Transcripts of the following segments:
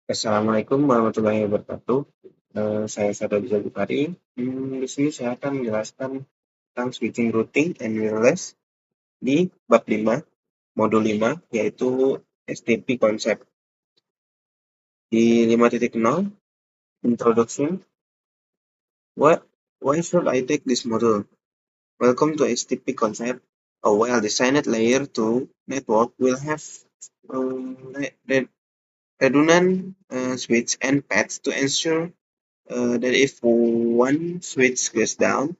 Assalamualaikum warahmatullahi wabarakatuh. Saya Sada Bisa Bukari. Di sini saya akan menjelaskan tentang switching routing and wireless di bab 5, modul 5, yaitu STP konsep. Di 5.0, Introduction. Why should I take this module? Welcome to STP concept. A well-designed layer 2 network will have redundant switch and paths to ensure that if one switch goes down,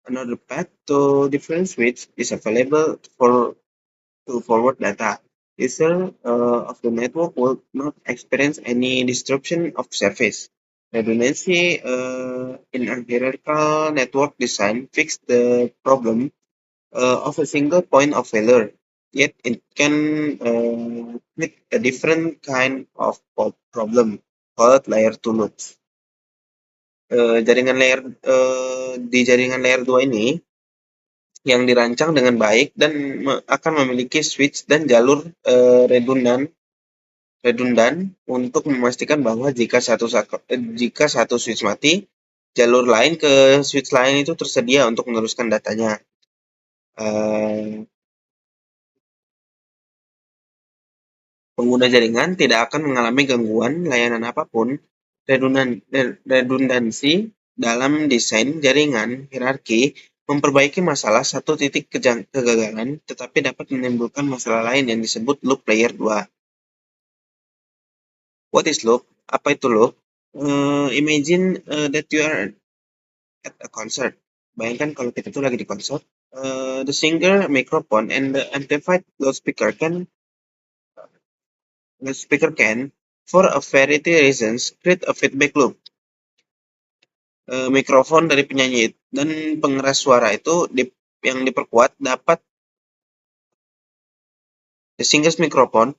another path to different switch is available to forward data. User of the network will not experience any disruption of service. Redundancy in a hierarchical network design fix the problem of a single point of failure. Yet it can create a different kind of problem called layer 2 loops. Di jaringan layer 2 ini yang dirancang dengan baik dan akan memiliki switch dan jalur redundan untuk memastikan bahwa jika satu switch mati, jalur lain ke switch lain itu tersedia untuk meneruskan datanya. Pengguna jaringan tidak akan mengalami gangguan layanan apapun. Redundansi dalam desain jaringan hierarki memperbaiki masalah satu titik kegagalan, tetapi dapat menimbulkan masalah lain yang disebut loop layer 2. What is loop? Apa itu loop? Imagine that you are at a concert. Bayangkan kalau kita tuh lagi di konser. The singer, microphone, and the amplified loudspeaker can, for a variety of reasons, create a feedback loop. Mikrofon dari penyanyi dan pengeras suara itu yang diperkuat dapat the singer's microphone,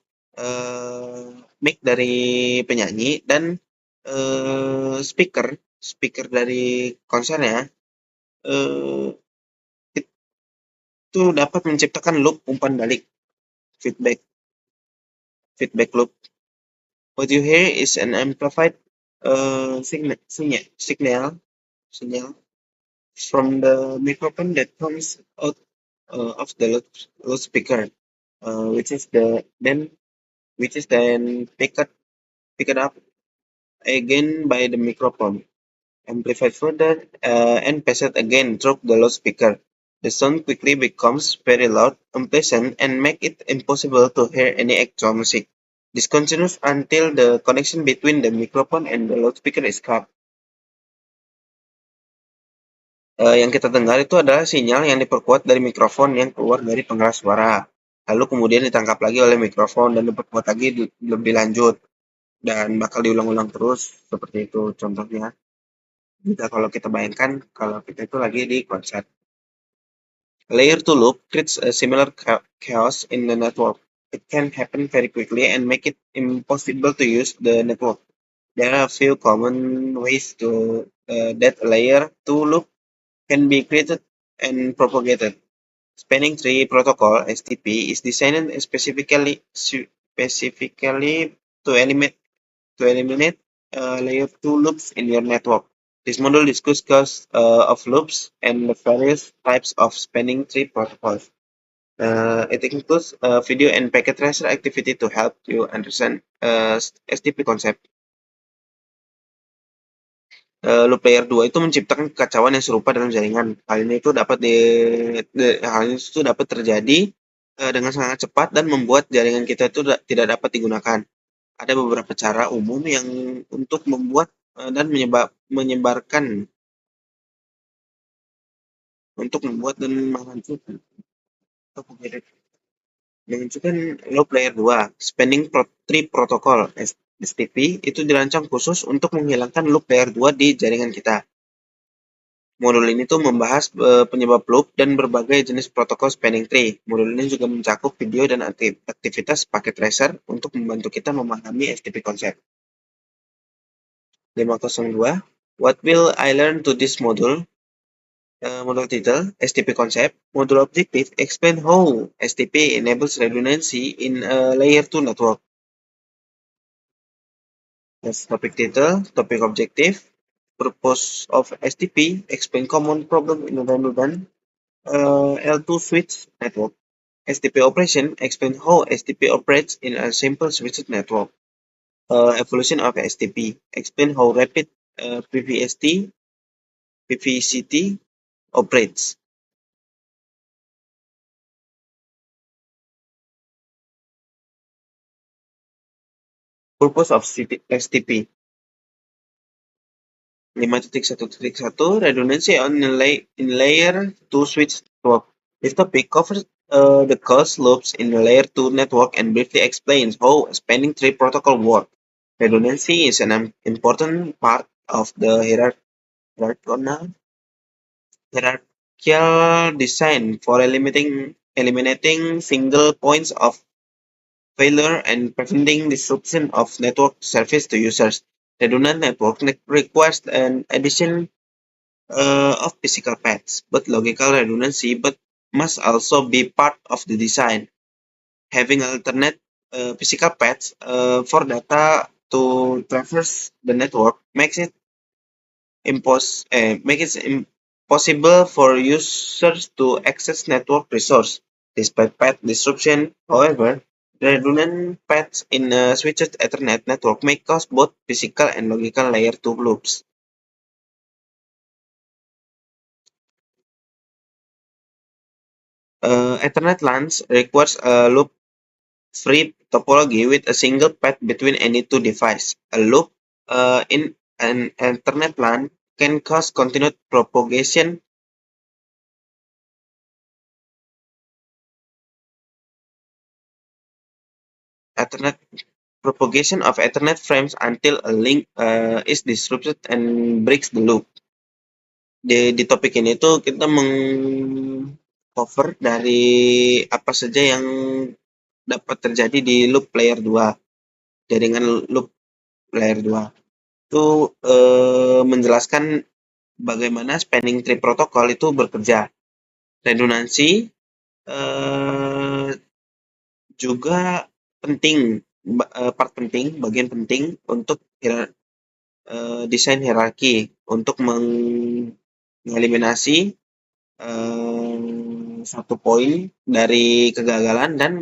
mic dari penyanyi dan speaker dari konsernya itu dapat menciptakan loop umpan balik feedback loop. What you hear is an amplified signal from the microphone that comes out of the loudspeaker, which is then picked up again by the microphone, amplified further, and passed again through the loudspeaker. The sound quickly becomes very loud, unpleasant, and make it impossible to hear any actual music. This continues until the connection between the microphone and the loudspeaker is cut. Yang kita dengar itu adalah sinyal yang diperkuat dari mikrofon yang keluar dari pengeras suara. Lalu kemudian ditangkap lagi oleh mikrofon dan diperkuat lagi lebih lanjut. Dan bakal diulang-ulang terus seperti itu contohnya. Jika kalau kita bayangkan kalau kita itu lagi di konser. Layer 2 loop creates a similar chaos in the network. It can happen very quickly and make it impossible to use the network. There are a few common ways to that layer 2 loop can be created and propagated. Spanning tree protocol (STP) is designed specifically to eliminate layer 2 loops in your network. This module discusses of loops and the various types of spanning tree protocols. It includes video and packet tracer activity to help you understand STP concept. Loop layer 2 itu menciptakan kekacauan yang serupa dalam jaringan. Hal ini itu dapat terjadi dengan sangat cepat dan membuat jaringan kita itu tidak dapat digunakan. Ada beberapa cara umum yang untuk membuat dan menyebarkan untuk membuat dan menghancurkan loop layer 2. Spanning tree protocol (STP) itu dirancang khusus untuk menghilangkan loop layer 2 di jaringan kita. Modul ini tuh membahas penyebab loop dan berbagai jenis protokol spanning tree. Modul ini juga mencakup video dan aktivitas paket tracer untuk membantu kita memahami STP konsep. 502. What will I learn to this module? Modul title, STP concept. Modul objective, explain how STP enables redundancy in a layer 2 network. That's topic title, topic objective, purpose of STP, explain common problem in redundant L2 switch network. STP operation, explain how STP operates in a simple switched network. Evolution of STP, explain how rapid PVCT operates. Purpose of STP. 5.1.1 redundancy in layer 2 switch network. This topic covers the closed loops in the layer 2 network and briefly explains how spanning tree protocol works. Redundancy is an important part of the hierarchical design for eliminating single points of failure and preventing disruption of network service to users. Redundant network requires an addition of physical paths, but logical redundancy but must also be part of the design. Having alternate physical paths for data to traverse the network makes it impossible for users to access network resource. Despite path disruption, however, redundant paths in a switched Ethernet network may cause both physical and logical layer 2 loops. Ethernet LANs requires a loop-free topology with a single path between any two devices. A loop in an Ethernet LAN can cause continued propagation Ethernet propagation of Ethernet frames until a link is disrupted and breaks the loop. Di topik ini tuh kita meng-cover dari apa saja yang dapat terjadi di loop layer 2, jaringan loop layer 2. Itu menjelaskan bagaimana spanning tree protocol itu bekerja. Redundansi juga penting, bagian penting untuk desain hierarki untuk mengeliminasi satu poin dari kegagalan dan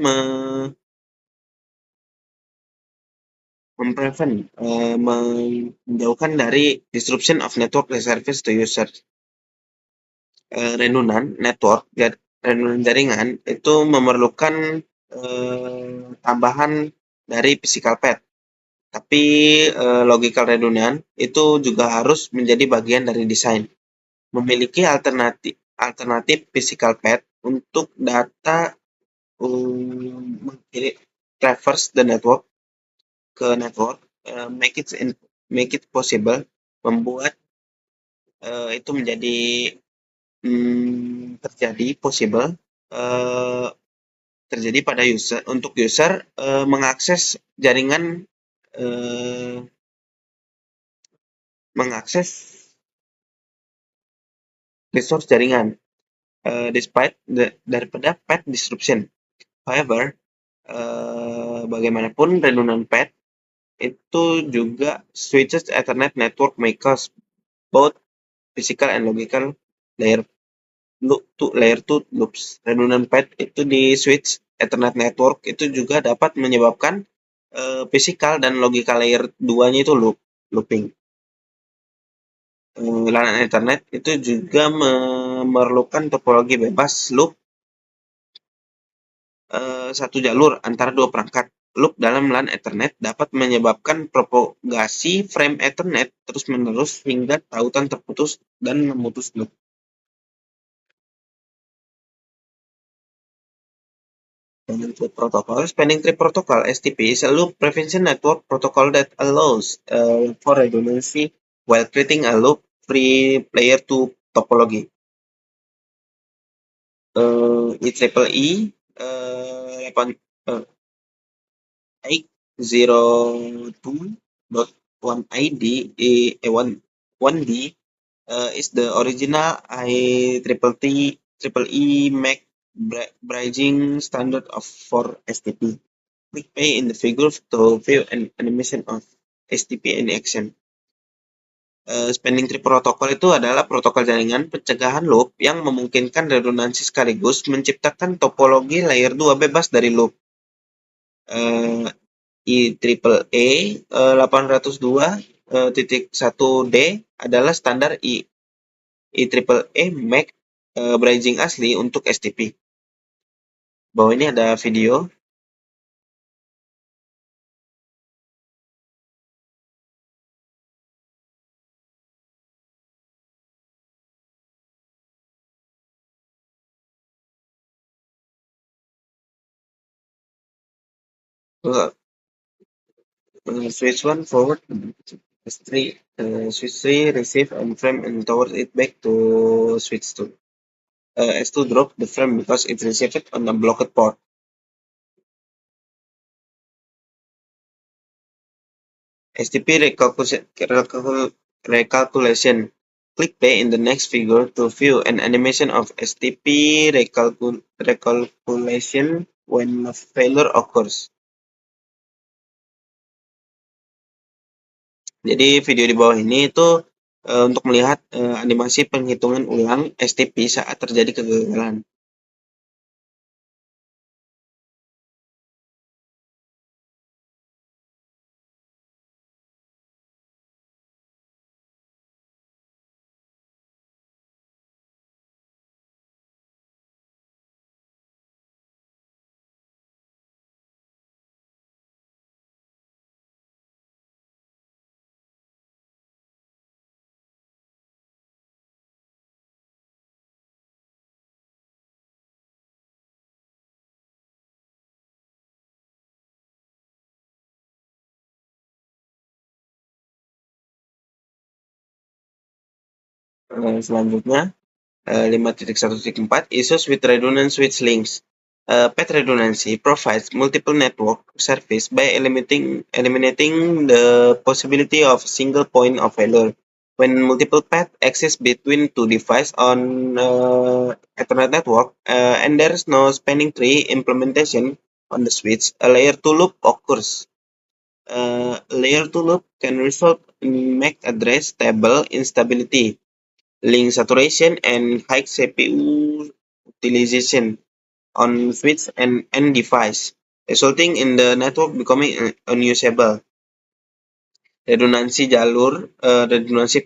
menjauhkan dari disruption of network service to user. Redundant jaringan itu memerlukan tambahan dari physical path. Tapi logical redundant itu juga harus menjadi bagian dari desain. Memiliki alternatif physical path untuk data traverse the network ke network make it possible membuat itu menjadi terjadi possible terjadi pada user mengakses jaringan mengakses resource jaringan despite daripada path disruption. However, bagaimanapun redundant path itu juga switches Ethernet network may cause both physical and logical layer 2 loops. Redundant path itu di switch Ethernet network itu juga dapat menyebabkan physical dan logical layer 2-nya itu looping. LAN Ethernet itu juga memerlukan topologi bebas loop satu jalur antara dua perangkat. Loop dalam LAN Ethernet dapat menyebabkan propagasi frame Ethernet terus-menerus hingga tautan terputus dan memutus loop. Spanning tree protocol (STP) is a loop prevention network protocol that allows for redundancy while creating a loop-free layer 2 topology. IEEE 802.1ID 1D is the original IEEE MAC bridging standard for STP. Click Play in the figure to view an animation of STP in action. Spanning tree protocol itu adalah protokol jaringan pencegahan loop yang memungkinkan redundansi sekaligus menciptakan topologi layer 2 bebas dari loop. IEEE 802.1d adalah standar IEEE MAC bridging asli untuk STP. Bawah ini ada video. Switch 1 forward, switch 3 receive and frame and towards it back to switch 2. S2 drop the frame because it received on a blocked port. STP recalculation. Click play in the next figure to view an animation of STP recalculation when a failure occurs. Jadi video di bawah ini itu untuk melihat animasi penghitungan ulang STP saat terjadi kegagalan. Selanjutnya 5.1.4 issues with redundant switch links. Path redundancy provides multiple network service by eliminating the possibility of single point of failure. When multiple paths exist between two devices on Ethernet network and there is no spanning tree implementation on the switch, a layer 2 loop occurs. Layer 2 loop can result in MAC address table instability, link saturation, and high CPU utilization on switch and end device, resulting in the network becoming unusable. Redundansi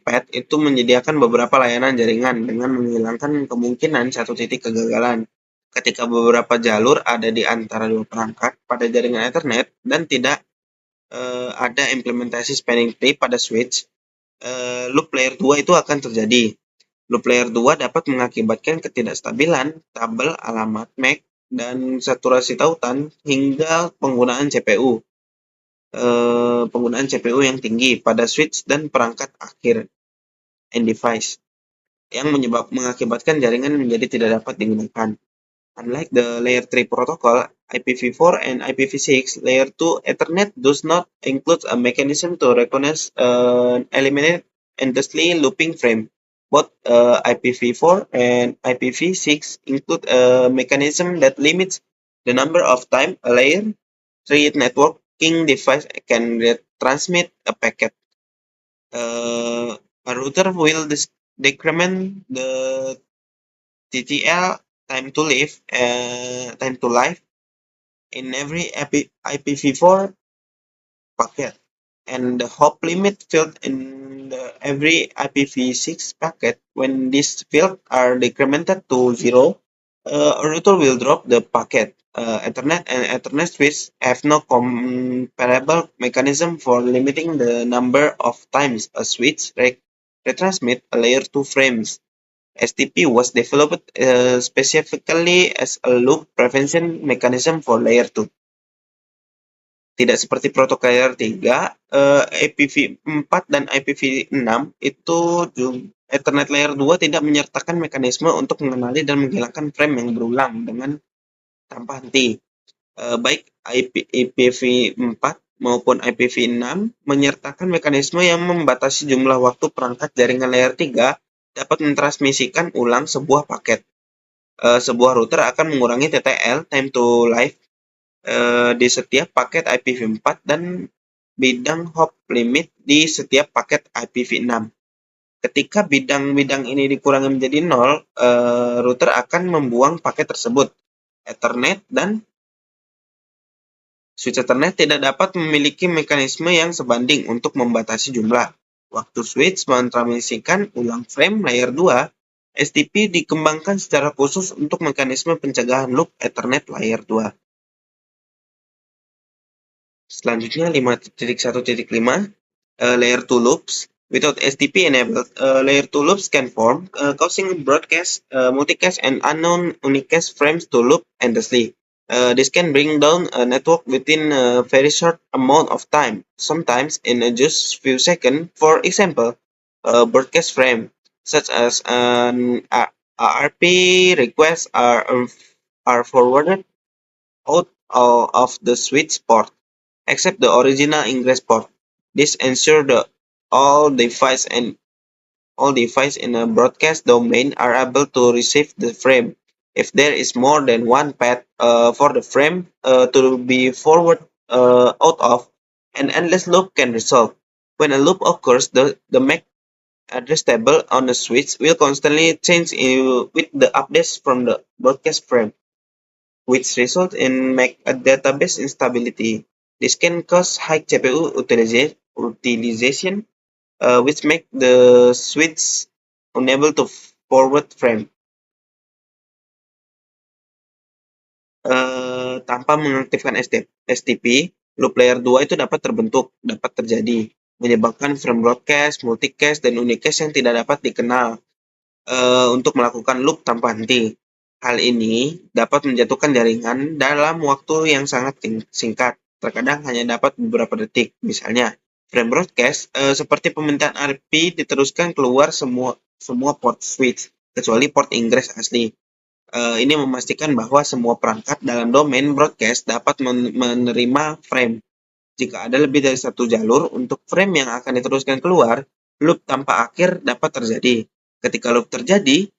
path itu menyediakan beberapa layanan jaringan dengan menghilangkan kemungkinan satu titik kegagalan. Ketika beberapa jalur ada di antara dua perangkat pada jaringan Ethernet dan tidak ada implementasi spanning tree pada switch, loop layer 2 itu akan terjadi. Loop layer 2 dapat mengakibatkan ketidakstabilan tabel alamat MAC dan saturasi tautan hingga penggunaan CPU yang tinggi pada switch dan perangkat akhir end device yang mengakibatkan jaringan menjadi tidak dapat digunakan. Unlike the layer 3 protocol, IPv4 and IPv6, layer 2 Ethernet does not include a mechanism to recognize eliminate endlessly looping frame. Both IPv4 and IPv6 include a mechanism that limits the number of times a layer 3 networking device can transmit a packet. A router will decrement the TTL time to life in every IPv4 packet, and the hop limit field in every IPv6 packet. When these fields are decremented to 0, a router will drop the packet. Ethernet and Ethernet switch have no comparable mechanism for limiting the number of times a switch retransmit a layer 2 frames. STP was developed specifically as a loop prevention mechanism for layer 2. Tidak seperti protokol layer 3, IPv4 dan IPv6 itu Ethernet layer 2 tidak menyertakan mekanisme untuk mengenali dan menghilangkan frame yang berulang dengan tanpa henti. Baik IPv4 maupun IPv6 menyertakan mekanisme yang membatasi jumlah waktu perangkat jaringan layer 3 dapat mentransmisikan ulang sebuah paket. Sebuah router akan mengurangi TTL time to life di setiap paket IPv4 dan bidang hop limit di setiap paket IPv6. Ketika bidang-bidang ini dikurangi menjadi 0, router akan membuang paket tersebut. Ethernet dan switch Ethernet tidak dapat memiliki mekanisme yang sebanding untuk membatasi jumlah. Waktu switch mentransmisikan ulang frame layer 2, STP dikembangkan secara khusus untuk mekanisme pencegahan loop Ethernet layer 2. Selanjutnya 5.1.5 layer 2 loops. Without STP enabled, layer 2 loops can form, causing broadcast, multicast, and unknown unicast frames to loop endlessly. This can bring down a network within a very short amount of time, sometimes in just few seconds. For example, a broadcast frame, such as an ARP request, are forwarded out of the switch port except the original ingress port. This ensures that all devices in a broadcast domain are able to receive the frame. If there is more than one path for the frame to be forward out of, an endless loop can result. When a loop occurs, the MAC address table on the switch will constantly change with the updates from the broadcast frame, which result in MAC database instability. This can cause high CPU utilization, which make the switch unable to forward frame. Tanpa mengaktifkan STP, loop layer 2 itu dapat terjadi, menyebabkan frame broadcast, multicast, dan unicast yang tidak dapat dikenal untuk melakukan loop tanpa henti. Hal ini dapat menjatuhkan jaringan dalam waktu yang sangat singkat, terkadang hanya dapat beberapa detik. Misalnya, frame broadcast seperti permintaan RP diteruskan keluar semua port switch, kecuali port ingress asli. Ini memastikan bahwa semua perangkat dalam domain broadcast dapat menerima frame. Jika ada lebih dari satu jalur untuk frame yang akan diteruskan keluar, loop tanpa akhir dapat terjadi. Ketika loop terjadi,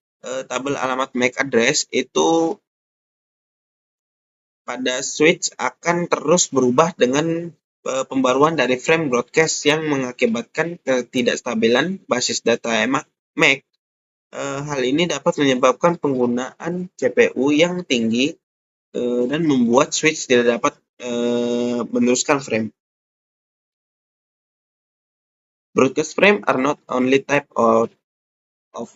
tabel alamat MAC address itu pada switch akan terus berubah dengan pembaruan dari frame broadcast yang mengakibatkan ketidakstabilan basis data MAC. Hal ini dapat menyebabkan penggunaan CPU yang tinggi dan membuat switch tidak dapat meneruskan frame. Broadcast frame are not only type of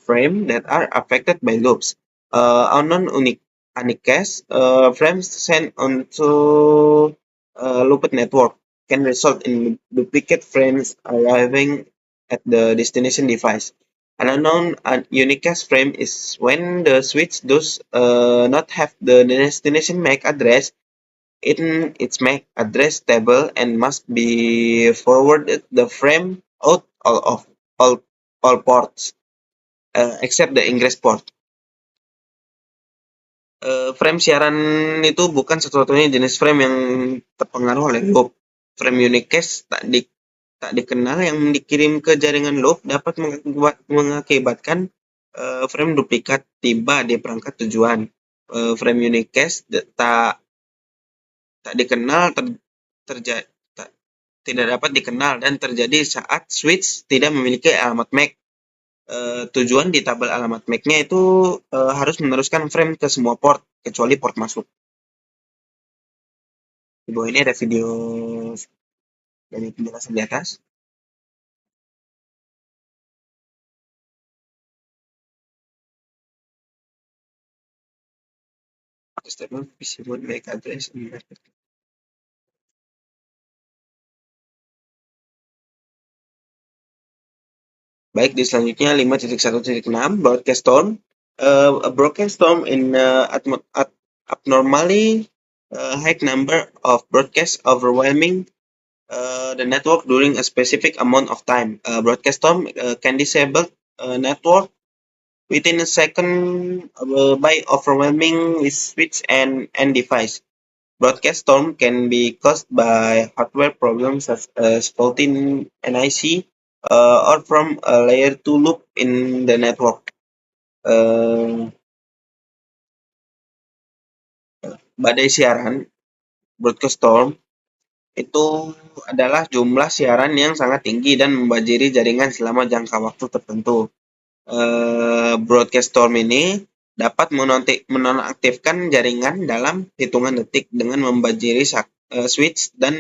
frame that are affected by loops. Unknown unicast frames sent onto looped network can result in duplicate frames arriving at the destination device. An unknown unicast frame is when the switch does not have the destination MAC address in its MAC address table and must be forwarded the frame out of all ports except the ingress port. Frame siaran itu bukan satu-satunya jenis frame yang terpengaruh oleh loop. Frame unicast tak dikenal yang dikirim ke jaringan loop dapat mengakibatkan frame duplikat tiba di perangkat tujuan. Frame unicast tak dikenal tidak dapat dikenal dan terjadi saat switch tidak memiliki alamat MAC. Tujuan di tabel alamat MAC-nya itu harus meneruskan frame ke semua port kecuali port masuk. Di bawah ini ada video dari penjelasan di atas. Statement PC mode MAC address. Baik, di selanjutnya 5.1.6 broadcast storm. A broadcast storm in abnormally high number of broadcasts overwhelming the network during a specific amount of time. Broadcast storm can disable network within a second by overwhelming with switch and end device. Broadcast storm can be caused by hardware problems such as faulty NIC or from a layer 2 loop in the network. Badai siaran, broadcast storm, Itu adalah jumlah siaran yang sangat tinggi dan membanjiri jaringan selama jangka waktu tertentu. Broadcast storm ini dapat menonaktifkan jaringan dalam hitungan detik dengan membanjiri switch dan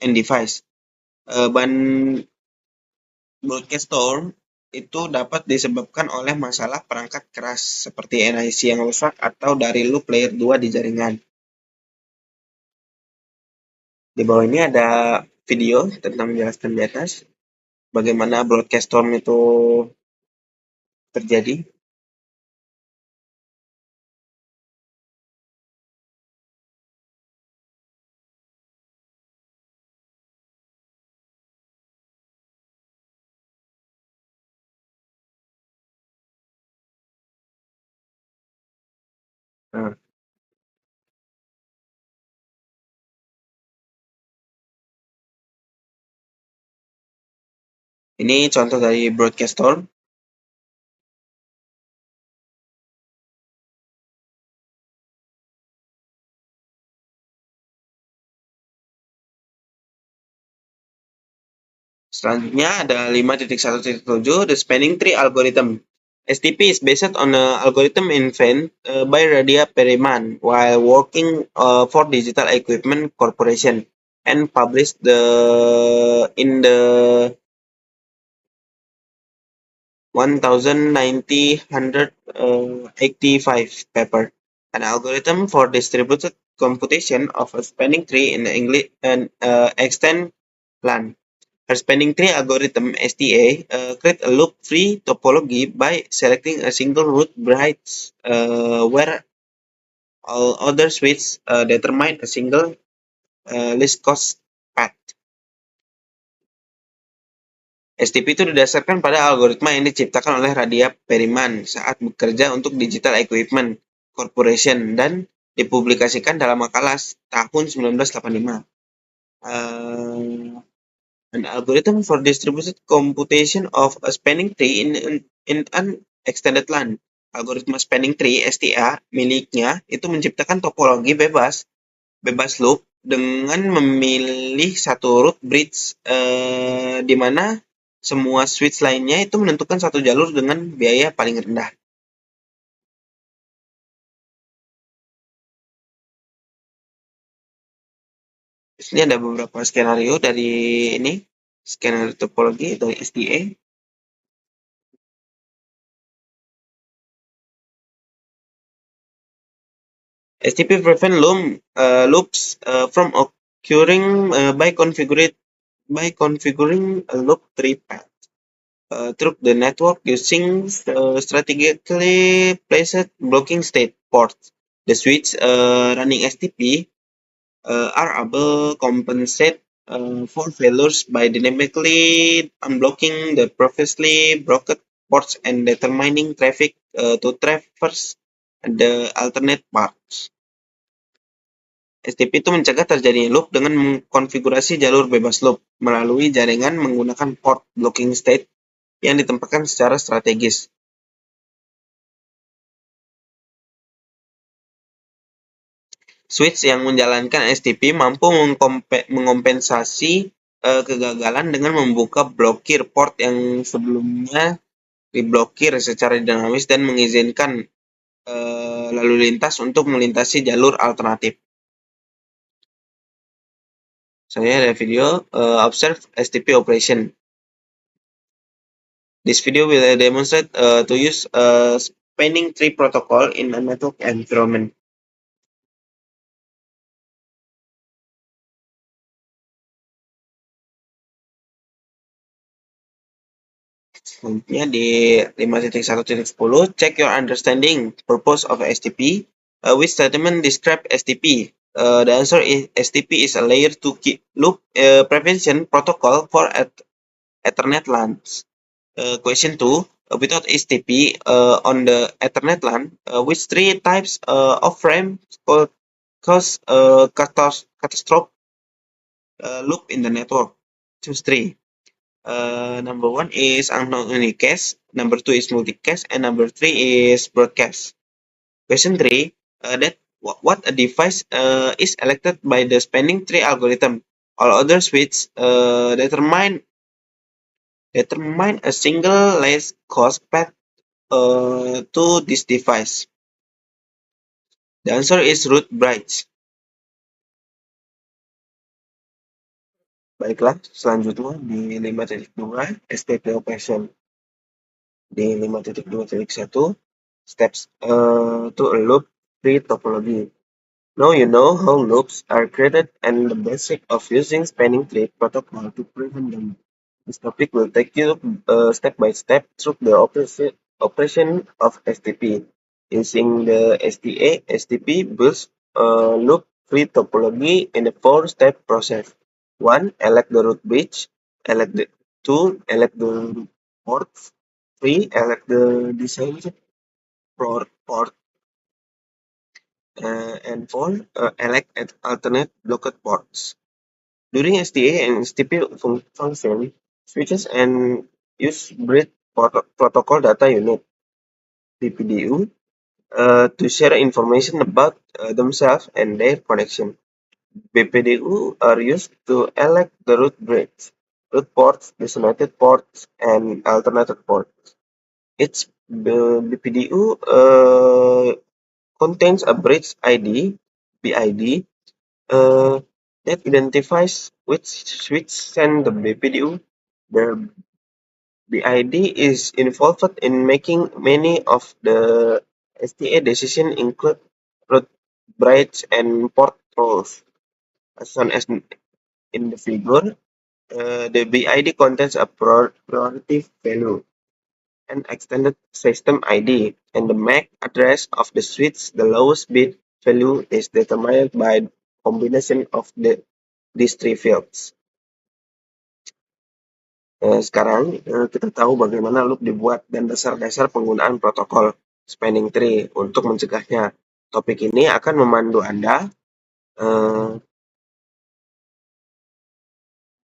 end device. Ban Broadcast storm itu dapat disebabkan oleh masalah perangkat keras seperti NIC yang rusak atau dari loop layer 2 di jaringan. Di bawah ini ada video tentang menjelaskan di atas bagaimana broadcast storm itu terjadi. Nah, ini contoh dari broadcast storm. Selanjutnya ada 5.1.7, the spanning tree algorithm. STP is based on an algorithm invented by Radia Periman while working for Digital Equipment Corporation and published in the 1985 paper. An algorithm for distributed computation of a spanning tree in English and extend LAN. Her spanning tree algorithm (STA) create a loop-free topology by selecting a single root bridge where all other switches determine a single least cost path. STP itu didasarkan pada algoritma yang diciptakan oleh Radia Periman saat bekerja untuk Digital Equipment Corporation dan dipublikasikan dalam makalah tahun 1985. An algorithm for distributed computation of a spanning tree in an extended LAN. Algoritma spanning tree (STA) miliknya itu menciptakan topologi bebas loop dengan memilih satu root bridge di mana semua switch lainnya itu menentukan satu jalur dengan biaya paling rendah. Di sini ada beberapa skenario dari ini, skenario topologi dari STA. STP prevent loops from occurring by configuring a loop tree path through the network using strategically placed blocking state ports. The switch running STP are able to compensate for failures by dynamically unblocking the previously blocked ports and determining traffic to traverse the alternate paths. STP itu mencegah terjadinya loop dengan mengkonfigurasi jalur bebas loop melalui jaringan menggunakan port blocking state yang ditempatkan secara strategis. Switch yang menjalankan STP mampu mengompensasi kegagalan dengan membuka blokir port yang sebelumnya diblokir secara dinamis dan mengizinkan lalu lintas untuk melintasi jalur alternatif. Saya ada video observe STP operation. This video will demonstrate to use a spanning tree protocol in a network environment. Selanjutnya di 5.1.10, check your understanding purpose of STP. Which statement describe STP? The answer is STP is a layer 2 loop prevention protocol for Ethernet LANs. Question 2. Without STP on the Ethernet LAN, which three types of frames could cause catastrophic loop in the network? Choose 3. Number 1 is unknown unicast, number 2 is multicast, and number 3 is broadcast. Question 3. That what a device is elected by the spanning tree algorithm. All other switches determine a single least cost path to this device. The answer is root bridge. Baiklah, selanjutnya di 5.2 STP operation. Di 5.2.1 steps to a loop tree topology. Now you know how loops are created and the basic of using spanning tree protocol to prevent them. This topic will take you step by step through the operation of STP. Using the STP builds loop tree topology in a four-step process. 1. Elect the root bridge. 2. Elect the root ports. 3. Elect the designated port. And 4. Elect alternate blocked ports. During STA and STP function, switches and use bridge protocol data unit (BPDU) to share information about themselves and their connection. BPDU are used to elect the root bridge, root ports, designated ports, and alternative ports. Each BPDU contains a bridge ID (BID) uh, that identifies which switch send the BPDU. The BID is involved in making many of the STA decisions, include root bridge and port roles. As shown as in the figure, the BID contains a priority value, an extended system ID, and the MAC address of the switch. The lowest bit value is determined by combination of these three fields. Sekarang kita tahu bagaimana loop dibuat dan dasar-dasar penggunaan protokol spanning tree untuk mencegahnya. Topik ini akan memandu Anda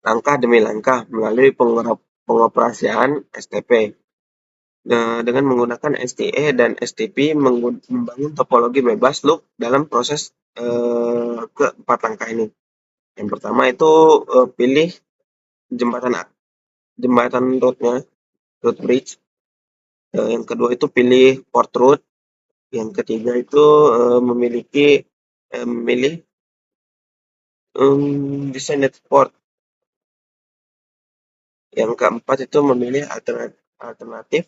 langkah demi langkah melalui pengoperasian STP. Dengan menggunakan STA dan STP membangun topologi bebas loop dalam proses keempat langkah ini. Yang pertama itu pilih jembatan rootnya, root bridge. Yang kedua itu pilih port root. Yang ketiga itu memilih designated port. Yang keempat itu memilih alternatif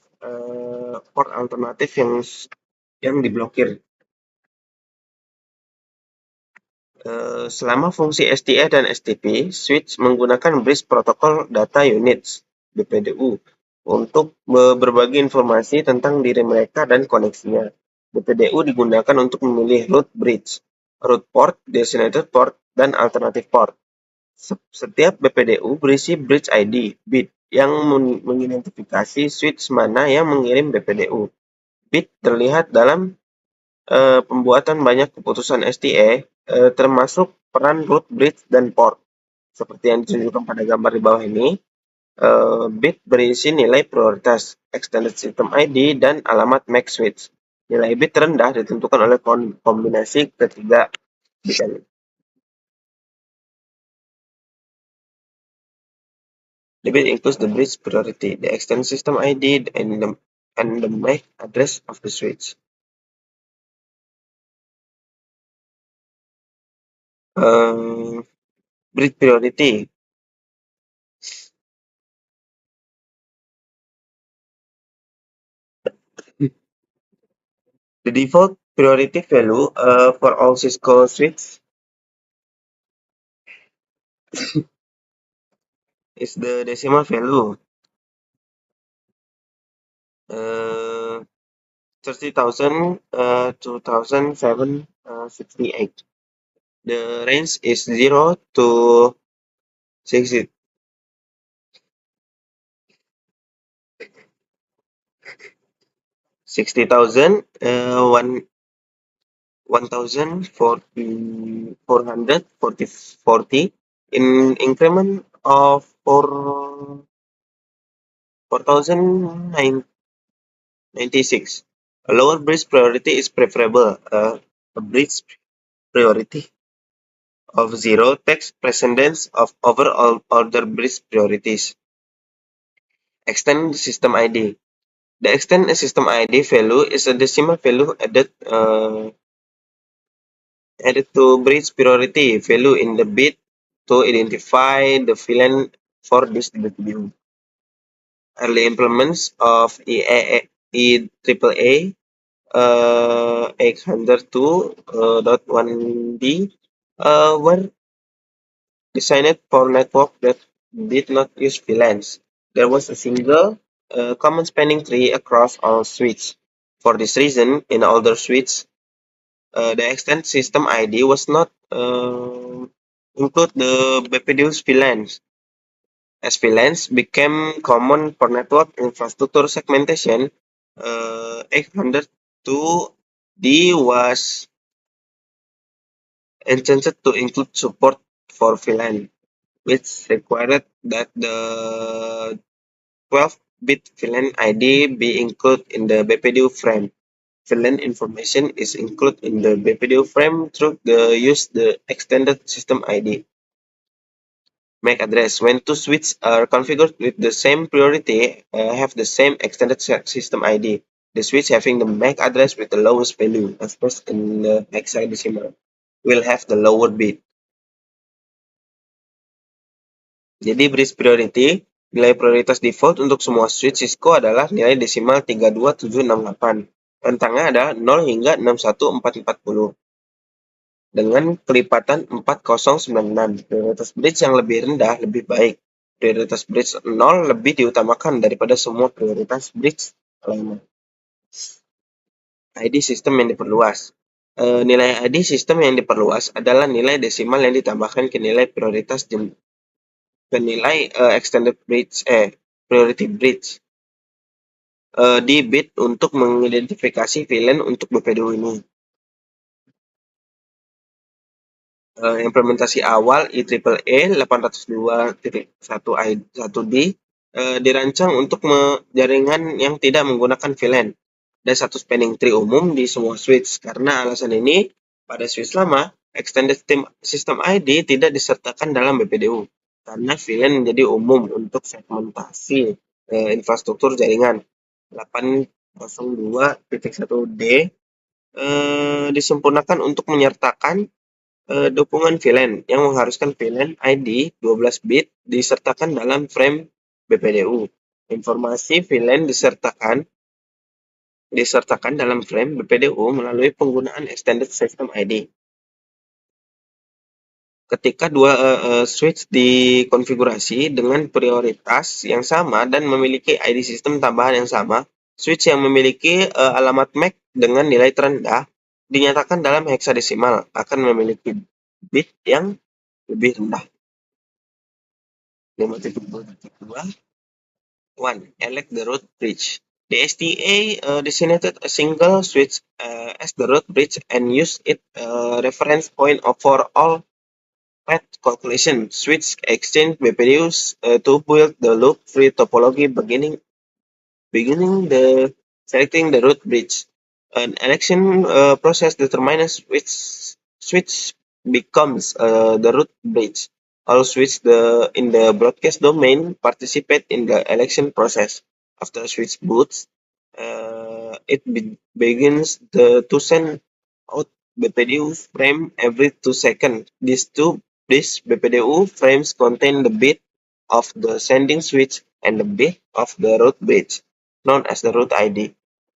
port alternatif yang diblokir. Selama fungsi STA dan STP, switch menggunakan bridge protocol data units (BPDU) untuk berbagi informasi tentang diri mereka dan koneksinya. BPDU digunakan untuk memilih root bridge, root port, designated port, dan alternative port. Setiap BPDU berisi bridge ID bit yang mengidentifikasi switch mana yang mengirim BPDU. Bit terlihat dalam pembuatan banyak keputusan STA, termasuk peran root bridge dan port. Seperti yang ditunjukkan pada gambar di bawah ini, bit berisi nilai prioritas, extended system ID, dan alamat MAC switch. Nilai bit terendah ditentukan oleh kombinasi ketiga bit ini. The bit includes the bridge priority, the extended system ID, and the MAC address of the switch. Bridge priority. The default priority value for all Cisco switches is the decimal value 30,000 2,768. The range is 0 to 60,000 1,440 in increment of 4,096. A lower bridge priority is preferable. A bridge priority of 0 takes precedence over all other bridge priorities. Extend system ID. The extend system ID value is a decimal value added to bridge priority value in the bit to identify the VLAN for this BPU. Early implements of EAAA 802.1d were designed for networks that did not use VLANs. There was a single common spanning tree across all switches. For this reason, in older switches, the extend system ID was not include the BPDU's VLANs. As VLANs became common for network infrastructure segmentation, 802.d was intended to include support for VLAN, which required that the 12-bit VLAN ID be included in the BPDU frame. VLAN information is included in the BPDU frame through the use the extended system ID. MAC address. When two switches are configured with the same priority, have the same extended system ID. The switch having the MAC address with the lowest value, expressed in the hexadecimal, will have the lower bit. Jadi bridge priority, nilai prioritas default untuk semua switch Cisco adalah nilai desimal 32768. Rentangnya ada 0 hingga 61440. Dengan kelipatan 4096. Prioritas bridge yang lebih rendah lebih baik. Prioritas bridge 0 lebih diutamakan daripada semua prioritas bridge lainnya. ID sistem yang diperluas. Nilai ID sistem yang diperluas adalah nilai desimal yang ditambahkan ke nilai prioritas ke nilai extended bridge priority bridge di bit untuk mengidentifikasi VLAN untuk BPDU ini. Implementasi awal IEEE 802.1d dirancang untuk jaringan yang tidak menggunakan VLAN. Ada satu spanning tree umum di semua switch. Karena alasan ini, pada switch lama, extended system ID tidak disertakan dalam BPDU. Karena VLAN menjadi umum untuk segmentasi infrastruktur jaringan. 802.1d disempurnakan untuk menyertakan dukungan VLAN yang mengharuskan VLAN ID 12 bit disertakan dalam frame BPDU. Informasi VLAN disertakan dalam frame BPDU melalui penggunaan extended system ID. Ketika dua switch dikonfigurasi dengan prioritas yang sama dan memiliki ID sistem tambahan yang sama, switch yang memiliki alamat MAC dengan nilai terendah dinyatakan dalam heksadesimal akan memiliki bit yang lebih rendah. 5.2. 1. Elect the root bridge. The STA designated a single switch as the root bridge and used it reference point for all path calculation. Switch exchange BPDUs to build the loop-free topology beginning selecting the root bridge. An election process determines which switch becomes the root bridge. All switches in the broadcast domain participate in the election process. After a switch boots, it begins to send out BPDU frame every 2 seconds. These BPDU frames contain the bit of the sending switch and the bit of the root bridge, known as the root ID.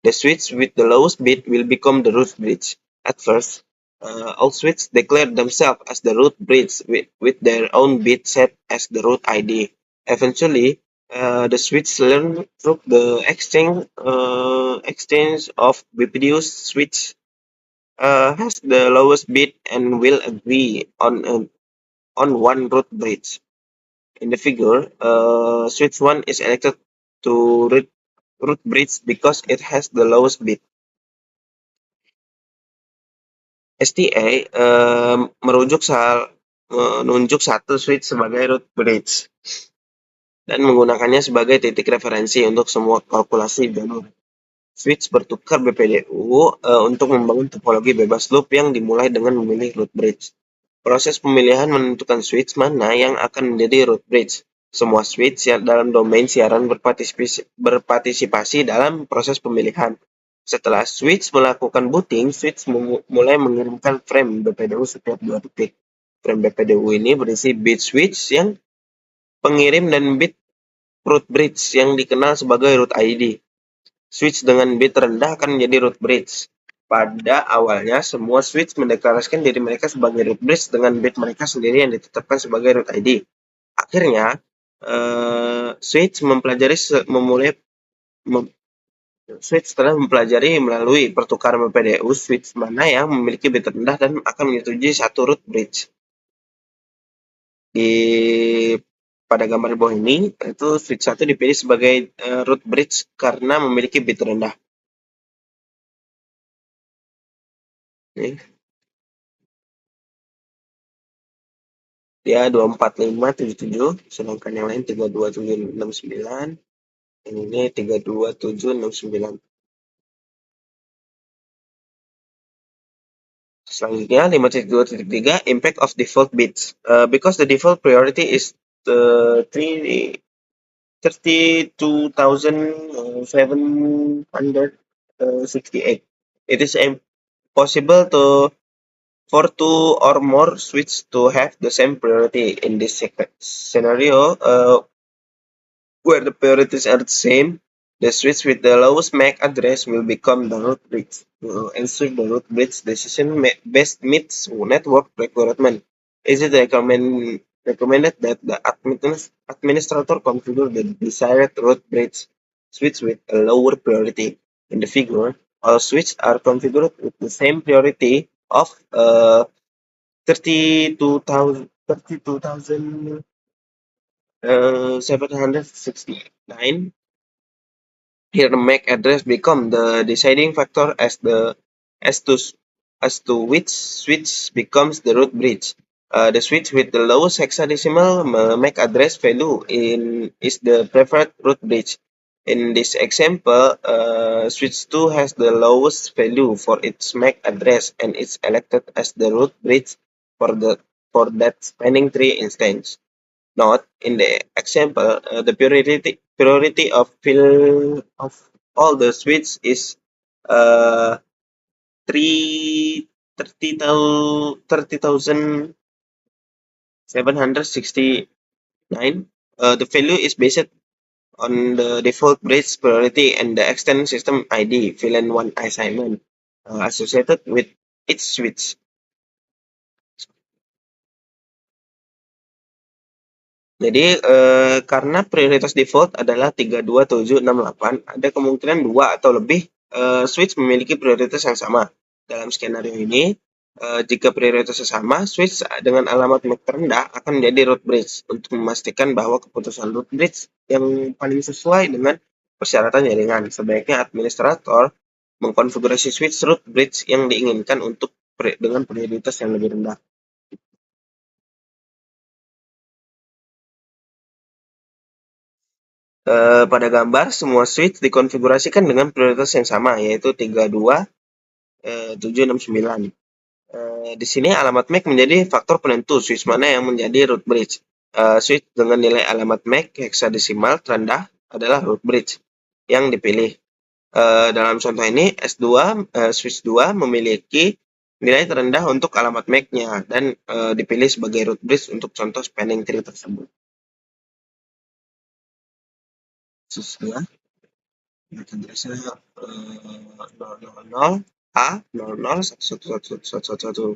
The switch with the lowest bit will become the root bridge. At first, all switches declare themselves as the root bridge with their own bit set as the root ID. Eventually, the switch learn through the exchange of BPDU switch has the lowest bit and will agree on one root bridge. In the figure, switch 1 is elected to root bridge because it has the lowest bit. STA menunjuk satu switch sebagai root bridge dan menggunakannya sebagai titik referensi untuk semua kalkulasi jalur. switch bertukar BPDU untuk membangun topologi bebas loop yang dimulai dengan memilih root bridge. Proses pemilihan menentukan switch mana yang akan menjadi root bridge. Semua switch dalam domain siaran berpartisipasi dalam proses pemilihan. Setelah switch melakukan booting, switch mulai mengirimkan frame BPDU setiap 2 detik. Frame BPDU ini berisi bit switch yang pengirim dan bit root bridge yang dikenal sebagai root ID. Switch dengan bit rendah akan menjadi root bridge. Pada awalnya, semua switch mendeklarasikan diri mereka sebagai root bridge dengan bit mereka sendiri yang ditetapkan sebagai root ID. Akhirnya, switch switch telah mempelajari melalui pertukaran PDU switch mana yang memiliki bit rendah dan akan menyetujui satu root bridge. Di pada gambar di bawah ini, itu switch 1 dipilih sebagai root bridge karena memiliki bit rendah. Ini. Dia 24577, sedangkan yang lain 32769. Yang ini 32769. Selanjutnya 5.2.3 impact of default bits. Because the default priority is 32,768. It is impossible for two or more switches to have the same priority. In this scenario, where the priorities are the same, the switch with the lowest MAC address will become the root bridge. To ensure the root bridge decision best meets network requirement, is it recommended that the administrator configure the desired root bridge switch with a lower priority. In the figure, all switches are configured with the same priority of 32,769. Here the MAC address become the deciding factor as to which switch becomes the root bridge. The switch with the lowest hexadecimal MAC address value is the preferred root bridge. In this example, switch 2 has the lowest value for its MAC address and is elected as the root bridge for that spanning tree instance. Note, in the example, the priority of all the switches is uh, 30,769. The value is based on the default bridge priority and the extended system ID VLAN1 assignment associated with each switch. Jadi karena prioritas default adalah 32768, ada kemungkinan 2 atau lebih switch memiliki prioritas yang sama. Dalam skenario ini, jika prioritasnya sama, switch dengan alamat MAC terendah akan menjadi root bridge untuk memastikan bahwa keputusan root bridge yang paling sesuai dengan persyaratan jaringan. Sebaiknya administrator mengkonfigurasi switch root bridge yang diinginkan dengan prioritas yang lebih rendah. Pada gambar, semua switch dikonfigurasikan dengan prioritas yang sama, yaitu 32,769. Di sini alamat MAC menjadi faktor penentu switch mana yang menjadi root bridge. Switch dengan nilai alamat MAC hexadesimal terendah adalah root bridge yang dipilih. Dalam contoh ini, switch 2 memiliki nilai terendah untuk alamat MAC-nya dan dipilih sebagai root bridge untuk contoh spanning tree tersebut. Switch 2 addressnya 000 A 00111111.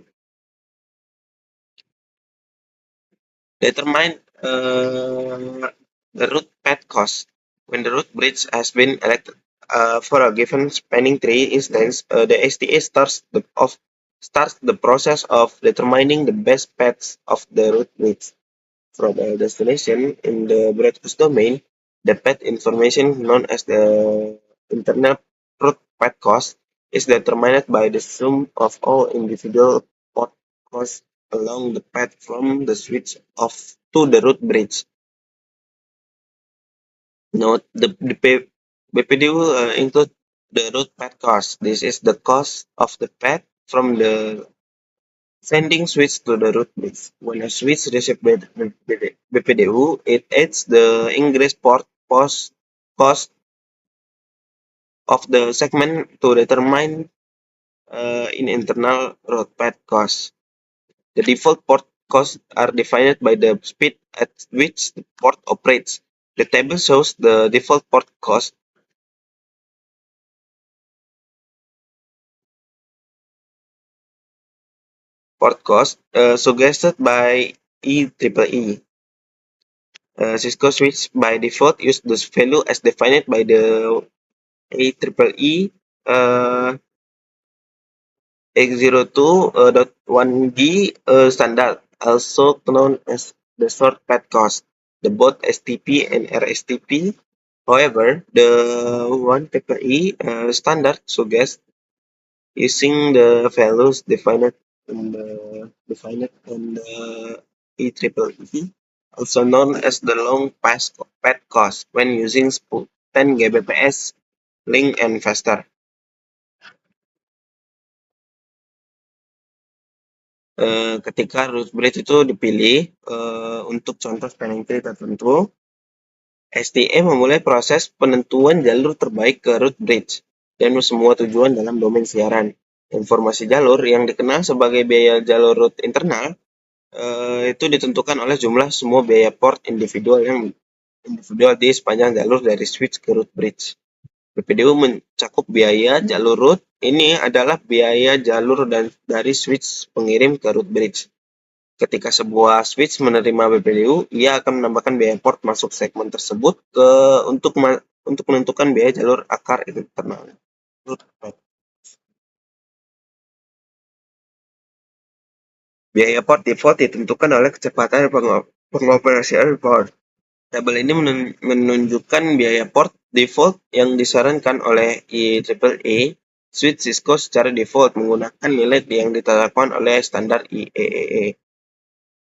Determine the root path cost. When the root bridge has been elected for a given spanning tree instance, the STA starts the process of determining the best paths of the root bridge. From a destination in the broadcast domain, the path information known as the internal root path cost is determined by the sum of all individual path costs along the path from the switch to the root bridge. Note, the BPDU include The root path cost. This is the cost of the path from the sending switch to the root bridge. When a switch receives BPDU, it adds the ingress port cost of the segment to determine in internal root path cost. The default port costs are defined by the speed at which the port operates. The table shows the default port cost suggested by EEE. Cisco switch by default use this value as defined by the IEEE X02.1G standard, also known as the short path cost, the both STP and RSTP. However, the 1PPI standard suggests using the values defined in the IEEE, also known as the long path cost, when using 10 Gbps link and faster. Ketika root bridge itu dipilih untuk contoh spanning tree tertentu, STA memulai proses penentuan jalur terbaik ke root bridge dan semua tujuan dalam domain siaran. Informasi jalur yang dikenal sebagai biaya jalur root internal itu ditentukan oleh jumlah semua biaya port individual di sepanjang jalur dari switch ke root bridge. BPDU mencakup biaya jalur root. Ini adalah biaya jalur dari switch pengirim ke root bridge. Ketika sebuah switch menerima BPDU, ia akan menambahkan biaya port masuk segmen tersebut untuk menentukan biaya jalur akar internal. Biaya port default ditentukan oleh kecepatan pengoperasian port. Tabel ini menunjukkan biaya port default yang disarankan oleh IEEE switch Cisco secara default menggunakan nilai yang ditetapkan oleh standar IEEE,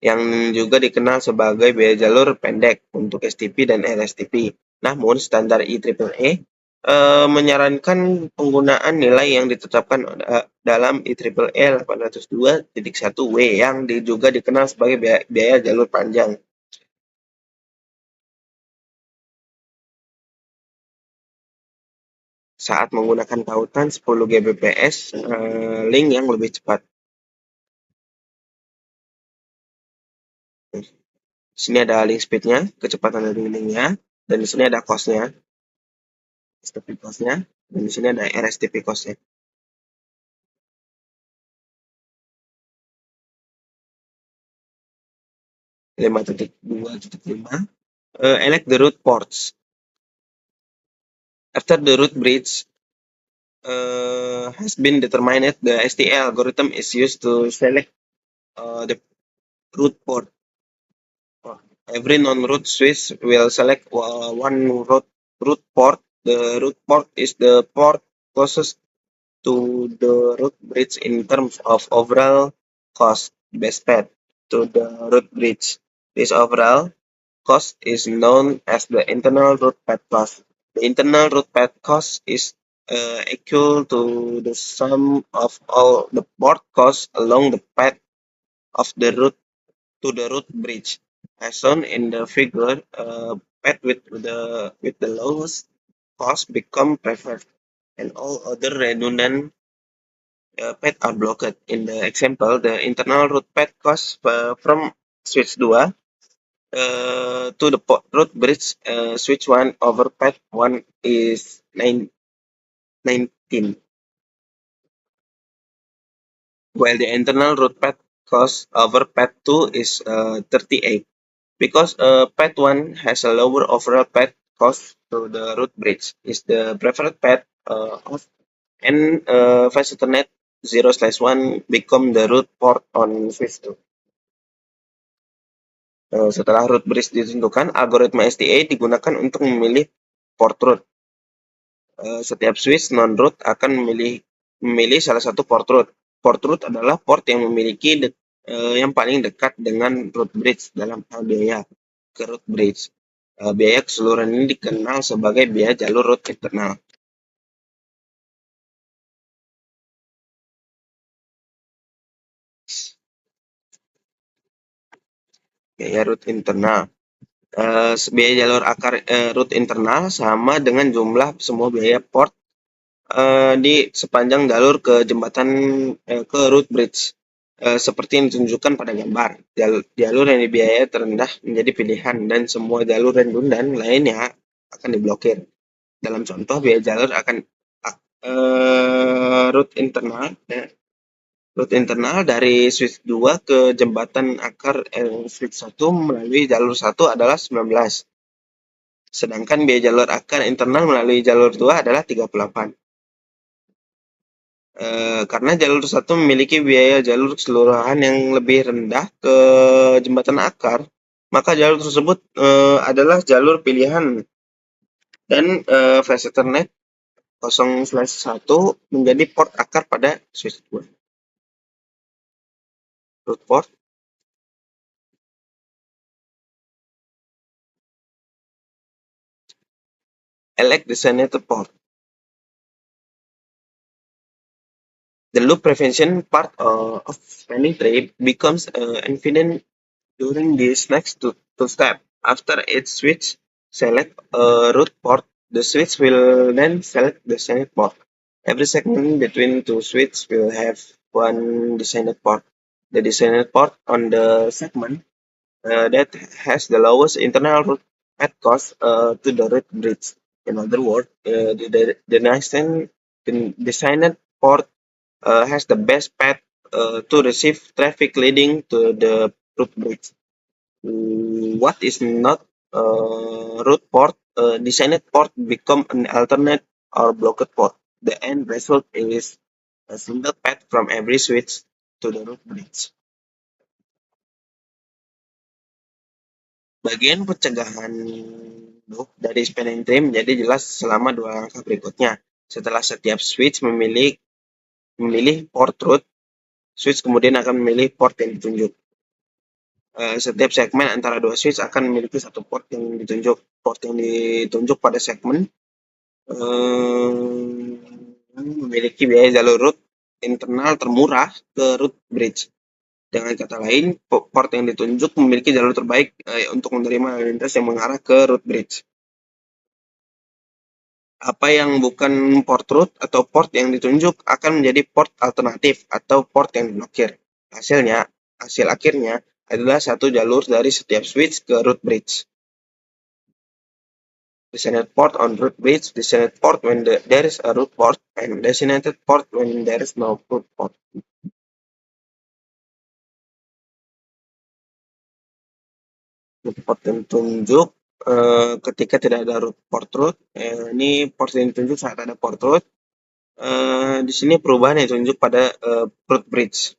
yang juga dikenal sebagai biaya jalur pendek untuk STP dan LSTP. Namun, standar IEEE menyarankan penggunaan nilai yang ditetapkan dalam IEEE 802.1W yang juga dikenal sebagai biaya jalur panjang. Saat menggunakan tautan 10 Gbps link yang lebih cepat. Di sini ada link speed-nya, kecepatan dari linknya, dan di sini ada cost-nya, STP cost-nya, dan di sini ada RSTP cost-nya. Lima titik 2.5. Elect the root ports. After the root bridge has been determined, the STA algorithm is used to select the root port. Every non-root switch will select one root port. The root port is the port closest to the root bridge in terms of overall cost base path to the root bridge. This overall cost is known as the internal root path cost. The internal root path cost is equal to the sum of all the port costs along the path of the root to the root bridge. As shown in the figure, path with the lowest cost become preferred, and all other redundant paths are blocked. In the example, the internal root path cost from switch 2 to the root bridge switch 1 over path 1 is 19, while the internal root path cost over path 2 is 38. Because path 1 has a lower overall path cost to the root bridge, is the preferred path of and fast Ethernet 0/1 become the root port on switch 2. Setelah root bridge ditentukan, algoritma STA digunakan untuk memilih port root. Setiap switch non-root akan memilih salah satu port root. Port root adalah port yang memiliki yang paling dekat dengan root bridge dalam hal biaya ke root bridge. Biaya keseluruhan ini dikenal sebagai biaya jalur root internal. Biaya root internal. Biaya jalur akar root internal sama dengan jumlah semua biaya port di sepanjang jalur ke jembatan ke root bridge. Seperti yang ditunjukkan pada gambar, jalur yang dibiayai terendah menjadi pilihan dan semua jalur redundan lainnya akan diblokir. Dalam contoh, biaya jalur akan root internal, root internal dari switch 2 ke jembatan akar switch 1 melalui jalur 1 adalah 19. Sedangkan biaya jalur akar internal melalui jalur 2 adalah 38. Karena jalur 1 memiliki biaya jalur keseluruhan yang lebih rendah ke jembatan akar, maka jalur tersebut adalah jalur pilihan dan flash Ethernet 0/1 menjadi port akar pada switch 2. Root port elect designated port. The loop prevention part of spanning tree becomes evident during this next two steps. After each switch select a root port, the switch will then select the designated port. Every segment between two switches will have one designated port. The designated port on the segment that has the lowest internal root path cost to the root bridge. In other words, the designated port has the best path to receive traffic leading to the root bridge. What is not root port? Designed port become an alternate or blocked port. The end result is a single path from every switch to the root bridge. Bagian pencegahan loop dari spanning tree menjadi jelas selama dua langkah berikutnya. Setelah setiap switch memilih port root, switch kemudian akan memilih port yang ditunjuk. Setiap segmen antara dua switch akan memiliki satu port yang ditunjuk. Port yang ditunjuk pada segmen memiliki biaya jalur root internal termurah ke root bridge. Dengan kata lain, port yang ditunjuk memiliki jalur terbaik untuk menerima lalu lintas yang mengarah ke root bridge. Apa yang bukan port root atau port yang ditunjuk akan menjadi port alternatif atau port yang diblokir. Hasil akhirnya adalah satu jalur dari setiap switch ke root bridge. Designated port on root bridge, designated port when there is a root port, and designated port when there is no root port. Port yang ditunjuk ketika tidak ada port root. Ini port yang ditunjuk saat ada port root. Di sini perubahan yang ditunjuk pada root bridge.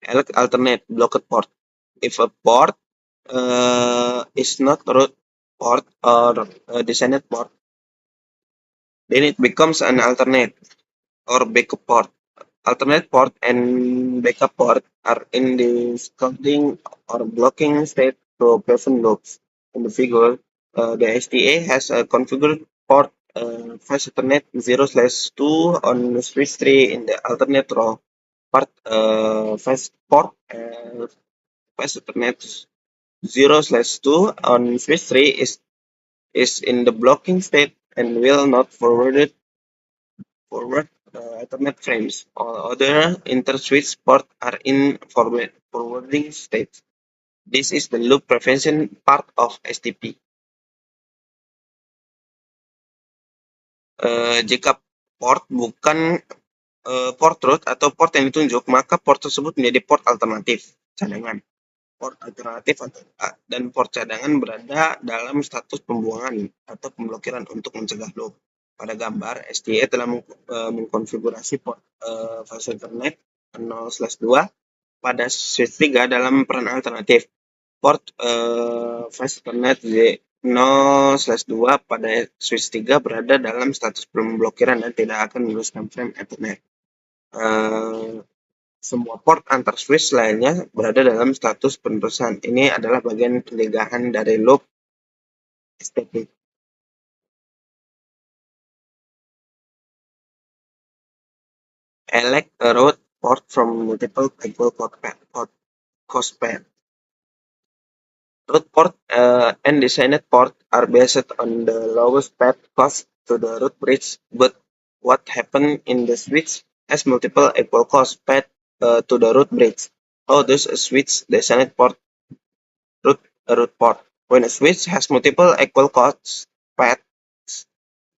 Elect alternate blocked port. If a port is not root port or designated port, then it becomes an alternate or backup port. Alternate port and backup port are in the scouting or blocking state to prevent loops. In the figure, the STA has a configured port fast Ethernet 0/2 on switch 3 in the alternate row. Fast port fast Ethernet 0/2 on switch 3 is in the blocking state and will not forward Ethernet frames. All other inter-switch ports are in forwarding state. This is the loop prevention part of STP. Jika port bukan port root atau port yang ditunjuk, maka port tersebut menjadi port alternatif cadangan. Port alternatif dan port cadangan berada dalam status pembuangan atau pemblokiran untuk mencegah loop. Pada gambar, STA telah mengkonfigurasi port fase Ethernet 0/2 pada switch 3 dalam peran alternatif. Port fase Ethernet 0/2 pada switch 3 berada dalam status pemblokiran dan tidak akan meneruskan frame Ethernet. Semua port antar switch lainnya berada dalam status penerusan. Ini adalah bagian pencegahan dari loop STP. Elect a root port from multiple possible port cost path. Root port and designated port are based on the lowest path cost to the root bridge, but what happens in the switch has multiple equal cost path to the root bridge. How does a switch designated port root port? When a switch has multiple equal cost paths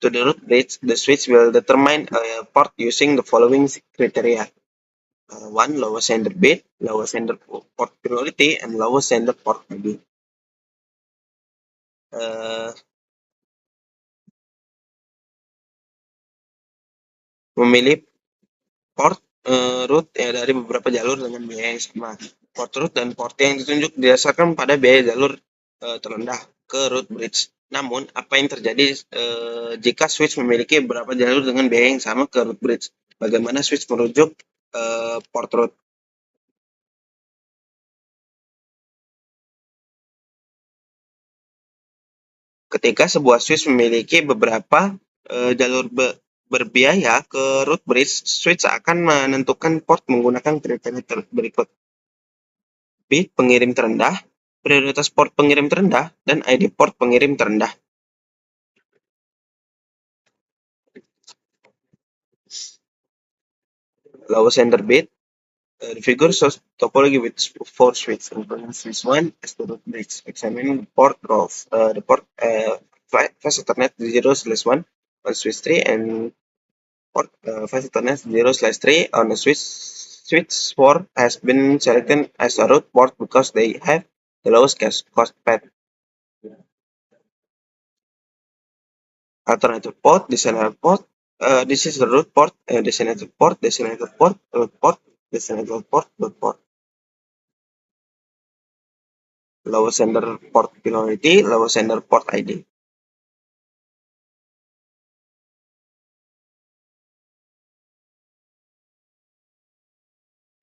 to the root bridge, the switch will determine a port using the following criteria. One, lowest sender bit, lowest sender port priority, and lowest sender port ID. Uh, Memilih port route ya dari beberapa jalur dengan biaya yang sama. Port route dan port yang ditunjuk didasarkan pada biaya jalur terendah ke route bridge. Namun, apa yang terjadi jika switch memiliki beberapa jalur dengan biaya yang sama ke route bridge? Bagaimana switch merujuk port route? Ketika sebuah switch memiliki beberapa jalur berbiaya ke route bridge, switch akan menentukan port menggunakan kriteria berikut. B. Pengirim terendah, prioritas port pengirim terendah, dan ID port pengirim terendah. Lowest sender bit. The figure shows topology with 4 switches, including switch 1 as the root bridge. Examine port roles. The port fast Ethernet 0/1 on switch 3 and port fast Ethernet 0/3 on the switch 4 has been selected as a root port because they have the lowest cost path. Alternative port, designated port. This is the root port, designated port, root port, designated port, root port. Lowest sender port priority, lowest sender port ID.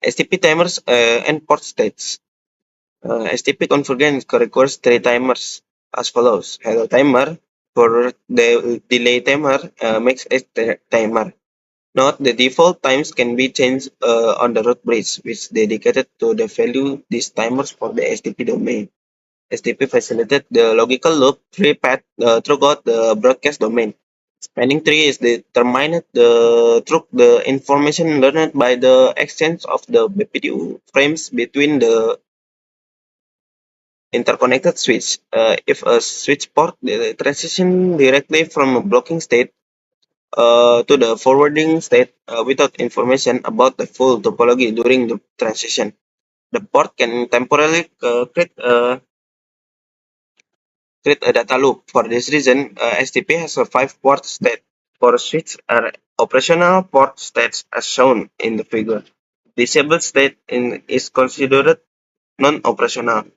STP timers and port states. STP convergence requires 3 timers as follows. Hello timer for the delay timer makes a timer. Note the default times can be changed on the root bridge, which dedicated to the value these timers for the STP domain. STP facilitates the logical loop tree path throughout the broadcast domain. Spanning tree is determined through the information learned by the exchange of the BPDU frames between the interconnected switch. If a switch port transition directly from a blocking state to the forwarding state without information about the full topology during the transition, the port can temporarily create a data loop. For this reason, STP has a 5-port state. For switch are operational port states as shown in the figure. Disabled state is considered non-operational.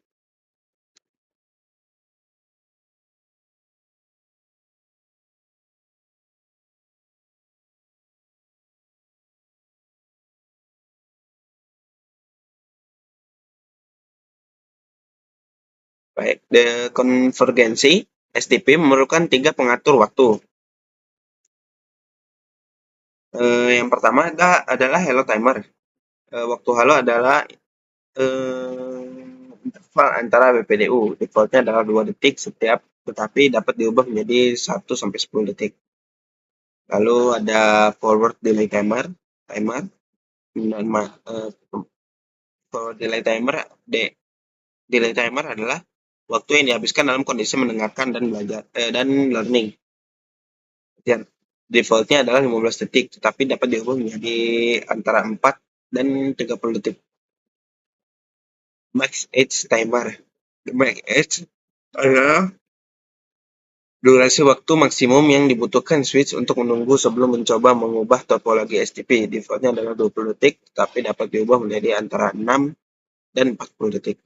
Baik, the konvergensi STP memerlukan 3 pengatur waktu. Yang pertama adalah hello timer. Waktu halo adalah interval antara BPDU. Defaultnya adalah 2 detik setiap, tetapi dapat diubah menjadi 1-10 detik. Lalu ada forward delay timer, dan forward delay timer adalah waktu yang dihabiskan dalam kondisi mendengarkan dan belajar dan learning. Dan defaultnya adalah 15 detik, tetapi dapat diubah menjadi antara 4 dan 30 detik. Max Edge timer. Max Edge adalah durasi waktu maksimum yang dibutuhkan switch untuk menunggu sebelum mencoba mengubah topologi STP. Defaultnya adalah 20 detik, tapi dapat diubah menjadi antara 6 dan 40 detik.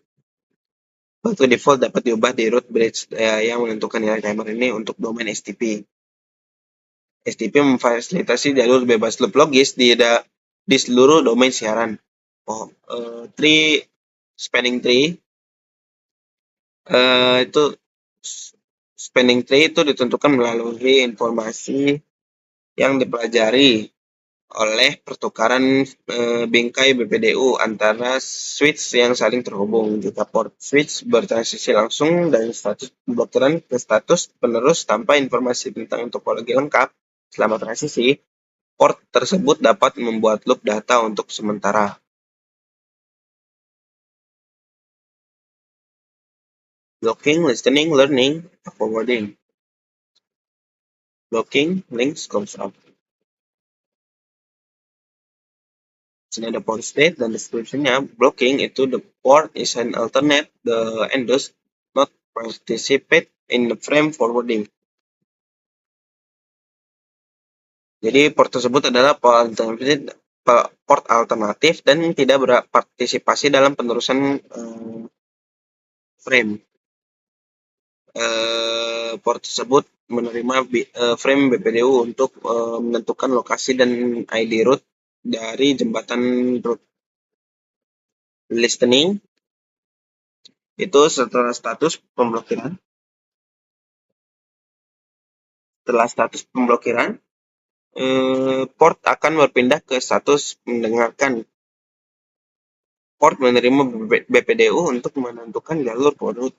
Waktu default dapat diubah di root bridge yang menentukan nilai timer ini untuk domain STP. STP memfasilitasi jalur bebas loop logis di seluruh domain siaran. Spanning tree itu spanning tree itu ditentukan melalui informasi yang dipelajari oleh pertukaran bingkai BPDU antara switch yang saling terhubung. Jika port switch bertransisi langsung dari status pemblokiran ke status penerus tanpa informasi tentang topologi lengkap selama transisi, port tersebut dapat membuat loop data untuk sementara. Blocking, listening, learning, forwarding. Blocking, links comes up. Sini ada port state dan description-nya. Blocking itu the port is an alternate the and does not participate in the frame forwarding. Jadi port tersebut adalah port alternatif dan tidak berpartisipasi dalam penerusan frame. Port tersebut menerima frame BPDU untuk menentukan lokasi dan ID root dari jembatan root. Listening itu setelah status pemblokiran. Port akan berpindah ke status mendengarkan. Port menerima BPDU untuk menentukan jalur root.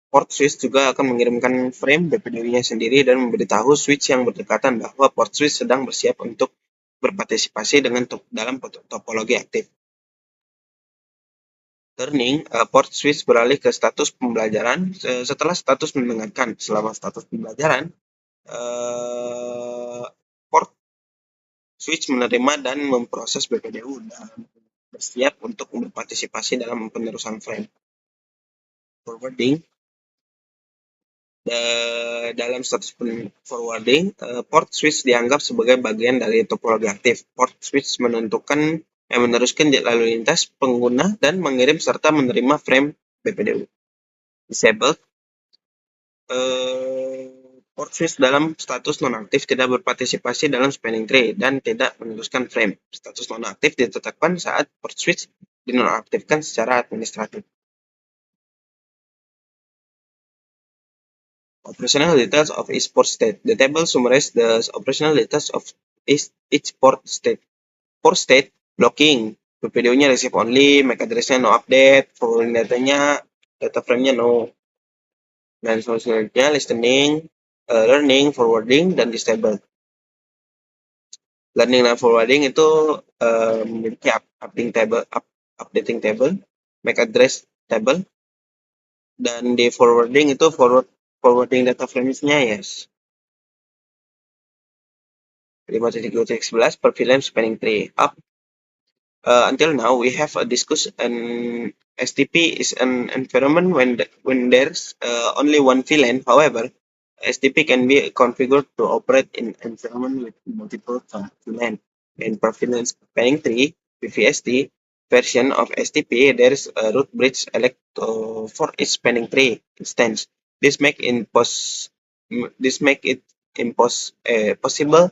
Port switch juga akan mengirimkan frame BPDU-nya sendiri dan memberitahu switch yang berdekatan bahwa port switch sedang bersiap untuk berpartisipasi dalam topologi aktif. Turning, port switch beralih ke status pembelajaran setelah status mendengarkan. Selama status pembelajaran, port switch menerima dan memproses BPDU dan bersiap untuk berpartisipasi dalam penerusan frame. Forwarding, dalam status forwarding, port switch dianggap sebagai bagian dari topologi aktif. Port switch meneruskan lalu lintas pengguna dan mengirim serta menerima frame BPDU. Disabled, port switch dalam status nonaktif tidak berpartisipasi dalam spanning tree dan tidak meneruskan frame. Status nonaktif ditetapkan saat port switch dinonaktifkan secara administratif. Operational details of each port state. The table summarizes the operational details of each port state. Port state, blocking. BPDU-nya receive only, MAC address-nya no update, forwarding datanya, data frame-nya no. Dan selanjutnya listening, learning, forwarding, dan disable. Learning dan forwarding itu memiliki updating table, MAC address table, dan di forwarding itu forwarding data frames-nya yes. 5.2.11 per VLAN spanning tree. Until now, we have discussed an STP is an environment when there's only one VLAN. However, STP can be configured to operate in environment with multiple VLAN. In per VLAN spanning tree, PVST version of STP, there is a root bridge for each spanning tree instance. This make it possible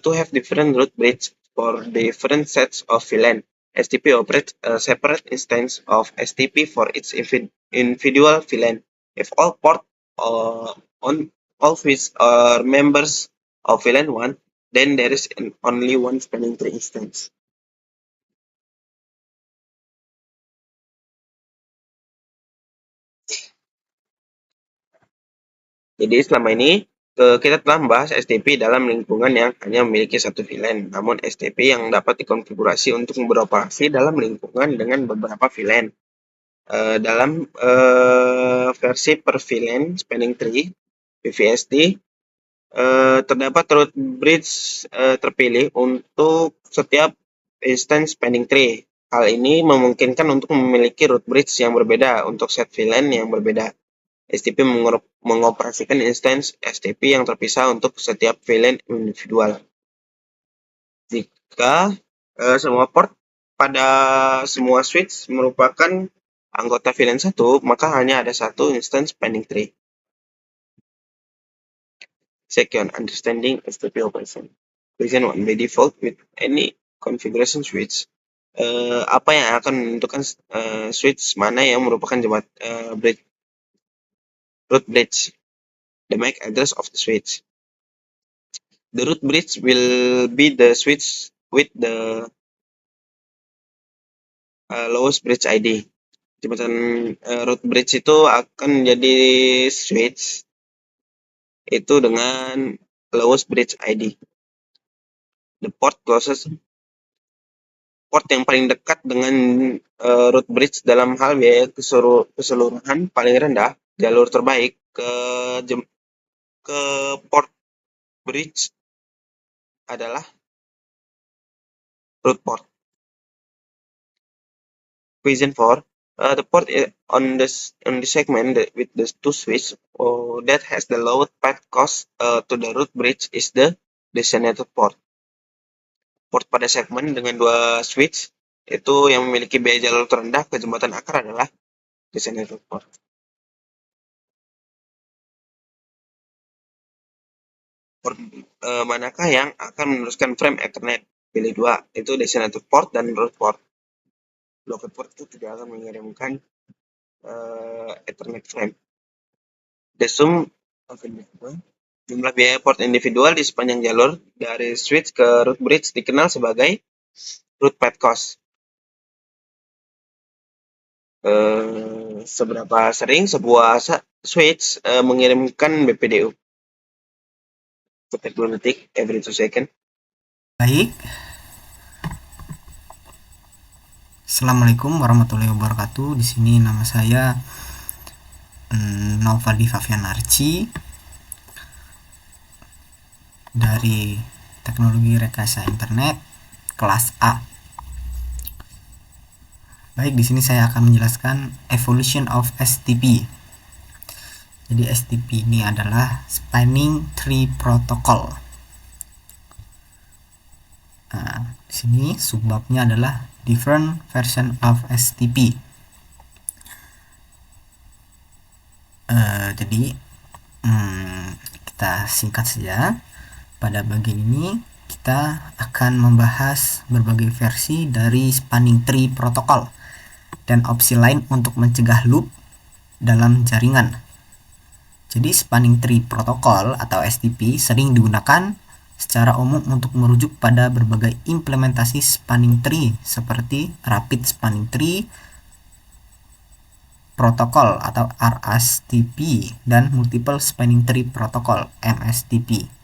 to have different root bridge for different sets of VLAN. STP operates a separate instance of STP for each individual VLAN. If all port on all switches are members of VLAN 1, then there is only one spanning tree instance. Jadi selama ini kita telah membahas STP dalam lingkungan yang hanya memiliki satu VLAN. Namun STP yang dapat dikonfigurasi untuk beroperasi dalam lingkungan dengan beberapa VLAN. Dalam versi per VLAN spanning tree PVST terdapat root bridge terpilih untuk setiap instance spanning tree. Hal ini memungkinkan untuk memiliki root bridge yang berbeda untuk set VLAN yang berbeda. STP mengoperasikan instance STP yang terpisah untuk setiap VLAN individual. Jika semua port pada semua switch merupakan anggota VLAN 1, maka hanya ada satu instance spanning tree. Second, understanding STP operation. Version 1 by default with any configuration switch. Apa yang akan menentukan switch mana yang merupakan root bridge? The MAC address of the switch. The root bridge will be the switch with the lowest bridge ID. Jembatan root bridge itu akan jadi switch itu dengan lowest bridge ID. The port yang paling dekat dengan root bridge dalam hal biaya keseluruhan paling rendah, jalur terbaik ke port bridge adalah root port. Question 4. The port on the segment with the two switch that has the lowest path cost to the root bridge is the designated port. Port pada segmen dengan dua switch itu yang memiliki biaya jalur terendah ke jembatan akar adalah designated port. Port manakah yang akan meneruskan frame Ethernet? Pilih dua, itu designated port dan root port. Local port itu tidak akan mengirimkan Ethernet frame. The sum of jumlah biaya port individual di sepanjang jalur dari switch ke root bridge dikenal sebagai root path cost. Seberapa sering sebuah switch mengirimkan BPDU? Ketik 2 detik every 2 second. Baik. Assalamualaikum warahmatullahi wabarakatuh. Di sini nama saya Novadi Favianarci dari Teknologi Rekayasa Internet kelas A. Baik, di sini saya akan menjelaskan evolution of STP. Jadi STP ini adalah Spanning Tree Protocol. Nah, di sini subbabnya adalah different version of STP. Jadi kita singkat saja. Pada bagian ini kita akan membahas berbagai versi dari Spanning Tree Protocol dan opsi lain untuk mencegah loop dalam jaringan. Jadi Spanning Tree Protocol atau STP sering digunakan secara umum untuk merujuk pada berbagai implementasi Spanning Tree seperti Rapid Spanning Tree Protocol atau RSTP dan Multiple Spanning Tree Protocol MSTP.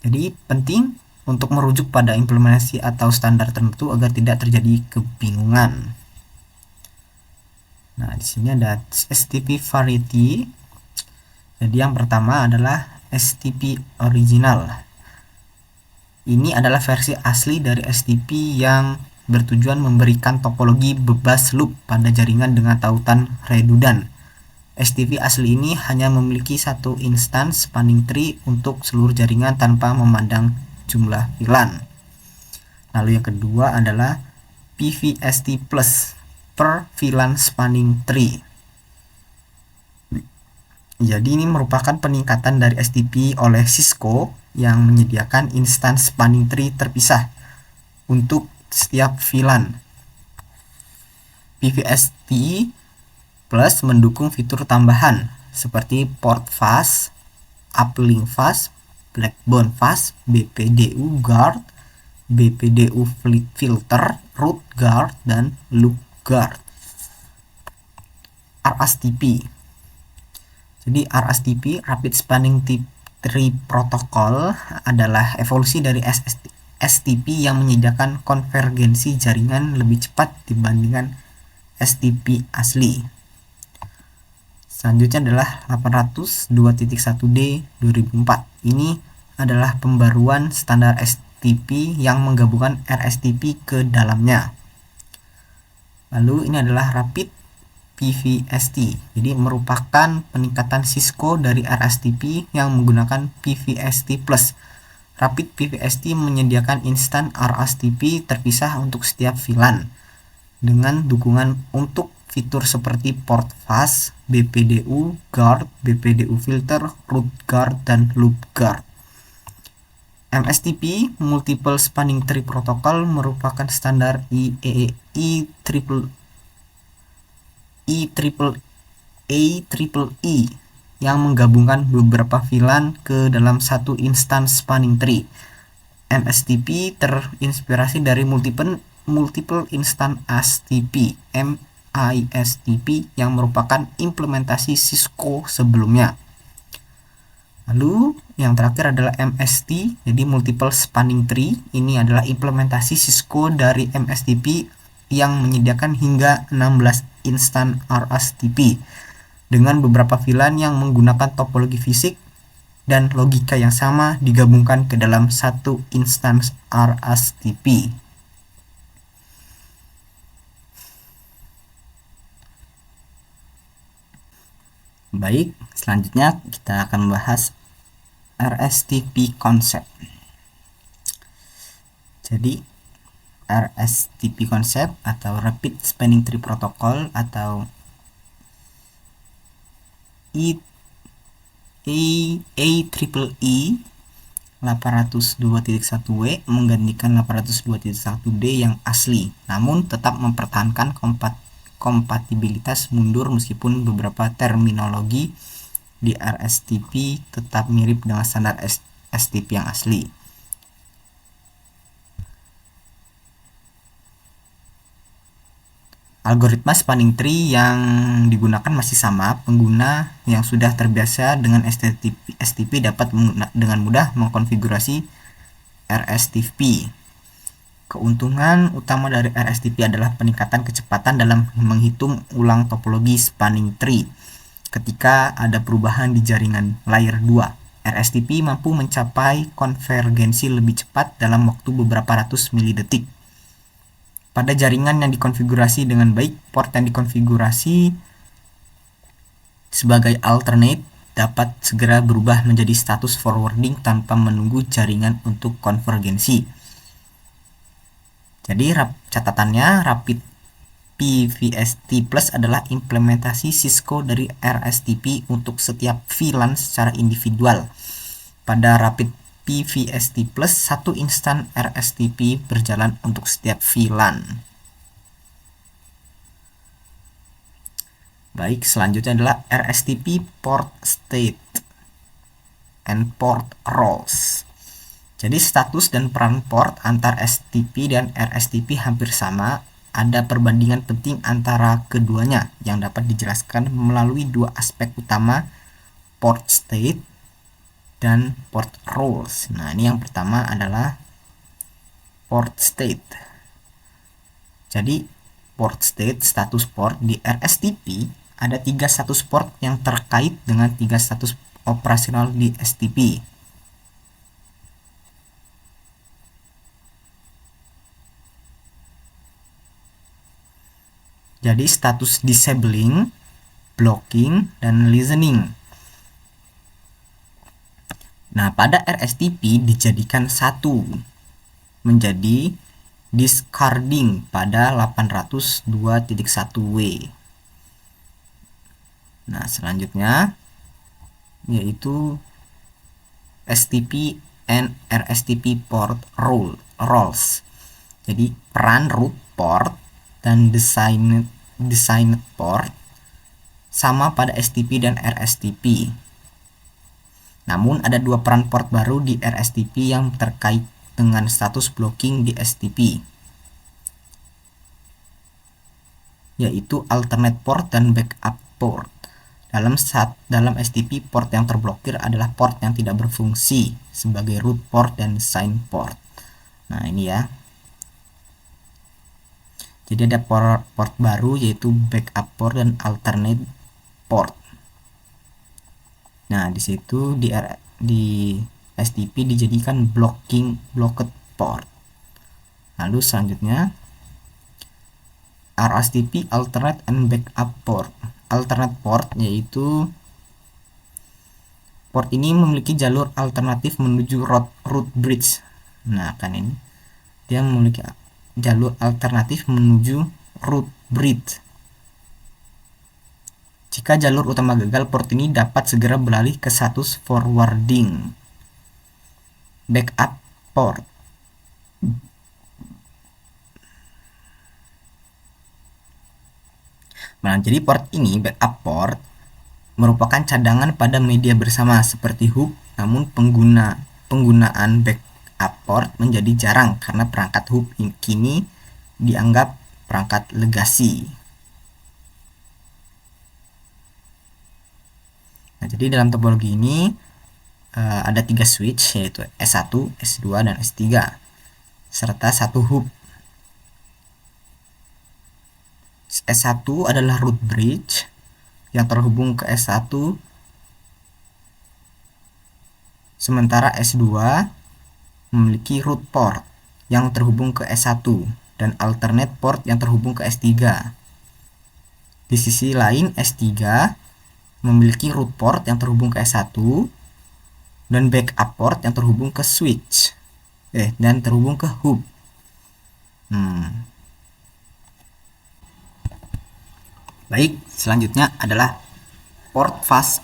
Jadi penting untuk merujuk pada implementasi atau standar tertentu agar tidak terjadi kebingungan. Nah, di sini ada STP variety. Jadi yang pertama adalah STP original. Ini adalah versi asli dari STP yang bertujuan memberikan topologi bebas loop pada jaringan dengan tautan redundant. STP asli ini hanya memiliki satu instance spanning tree untuk seluruh jaringan tanpa memandang jumlah VLAN. Lalu yang kedua adalah PVST plus per VLAN spanning tree. Jadi ini merupakan peningkatan dari STP oleh Cisco yang menyediakan instance spanning tree terpisah untuk setiap VLAN. PVST plus mendukung fitur tambahan seperti port fast, uplink fast, backbone fast, BPDU guard, BPDU filter, root guard, dan loop guard. RSTP. Jadi RSTP Rapid Spanning Tree Protocol adalah evolusi dari STP yang menyediakan konvergensi jaringan lebih cepat dibandingkan STP asli. Selanjutnya adalah 802.1d 2004. Ini adalah pembaruan standar STP yang menggabungkan RSTP ke dalamnya. Lalu ini adalah Rapid PVST. Jadi merupakan peningkatan Cisco dari RSTP yang menggunakan PVST plus. Rapid PVST menyediakan instan RSTP terpisah untuk setiap VLAN dengan dukungan untuk fitur seperti port fast, BPDU guard, BPDU filter, root guard, dan loop guard. MSTP Multiple Spanning Tree Protocol merupakan standar IEEE yang menggabungkan beberapa VLAN ke dalam satu instance spanning tree. MSTP terinspirasi dari multiple instance STP (MISTP) yang merupakan implementasi Cisco sebelumnya. Lalu yang terakhir adalah MST, jadi multiple spanning tree. Ini adalah implementasi Cisco dari MSTP yang menyediakan hingga 16 instan RSTP dengan beberapa VLAN yang menggunakan topologi fisik dan logika yang sama digabungkan ke dalam satu instance RSTP. Baik, selanjutnya kita akan membahas RSTP konsep. Jadi RSTP konsep atau Rapid Spanning Tree Protocol atau AEEE 802.1W menggantikan 802.1D yang asli, namun tetap mempertahankan kompatibilitas mundur meskipun beberapa terminologi di RSTP tetap mirip dengan standar STP yang asli. Algoritma spanning tree yang digunakan masih sama. Pengguna yang sudah terbiasa dengan STP dapat dengan mudah mengkonfigurasi RSTP. Keuntungan utama dari RSTP adalah peningkatan kecepatan dalam menghitung ulang topologi spanning tree. Ketika ada perubahan di jaringan layer 2, RSTP mampu mencapai konvergensi lebih cepat dalam waktu beberapa ratus milidetik. Pada jaringan yang dikonfigurasi dengan baik, port yang dikonfigurasi sebagai alternate dapat segera berubah menjadi status forwarding tanpa menunggu jaringan untuk konvergensi. Jadi catatannya, Rapid PVST Plus adalah implementasi Cisco dari RSTP untuk setiap VLAN secara individual. Pada Rapid PVST Plus, satu instan RSTP berjalan untuk setiap VLAN. Baik, selanjutnya adalah RSTP Port State and Port Roles. Jadi status dan peran port antar STP dan RSTP hampir sama. Ada perbandingan penting antara keduanya yang dapat dijelaskan melalui dua aspek utama, port state dan port roles. Nah, ini yang pertama adalah port state. Jadi port state, status port di RSTP ada 3 status port yang terkait dengan 3 status operasional di STP. Jadi status disabling, blocking, dan listening. Nah, pada RSTP dijadikan satu menjadi discarding pada 802.1W. Nah, selanjutnya yaitu STP and RSTP port roles. Jadi peran root port dan designated port sama pada STP dan RSTP. Namun ada dua peran port baru di RSTP yang terkait dengan status blocking di STP, yaitu alternate port dan backup port. Dalam STP, port yang terblokir adalah port yang tidak berfungsi sebagai root port dan design port. Nah, ini ya. Jadi ada port baru yaitu backup port dan alternate port. Nah, di situ di STP dijadikan blocked port. Lalu selanjutnya RSTP alternate and backup port. Alternate port yaitu port ini memiliki jalur alternatif menuju root bridge. Nah, kan ini dia memiliki jalur alternatif menuju root bridge. Jika jalur utama gagal, port ini dapat segera beralih ke status forwarding. Backup port. Nah, jadi port ini, backup port, merupakan cadangan pada media bersama seperti hub, namun penggunaan backup port menjadi jarang karena perangkat hub kini dianggap perangkat legasi. Nah, jadi dalam topologi ini ada 3 switch, yaitu S1, S2, dan S3 serta 1 hub. S1 adalah root bridge yang terhubung ke S1, sementara S2 memiliki root port yang terhubung ke S1 dan alternate port yang terhubung ke S3. Di sisi lain, S3 memiliki root port yang terhubung ke S1 dan backup port yang terhubung ke switch dan terhubung ke hub. Baik, selanjutnya adalah port fast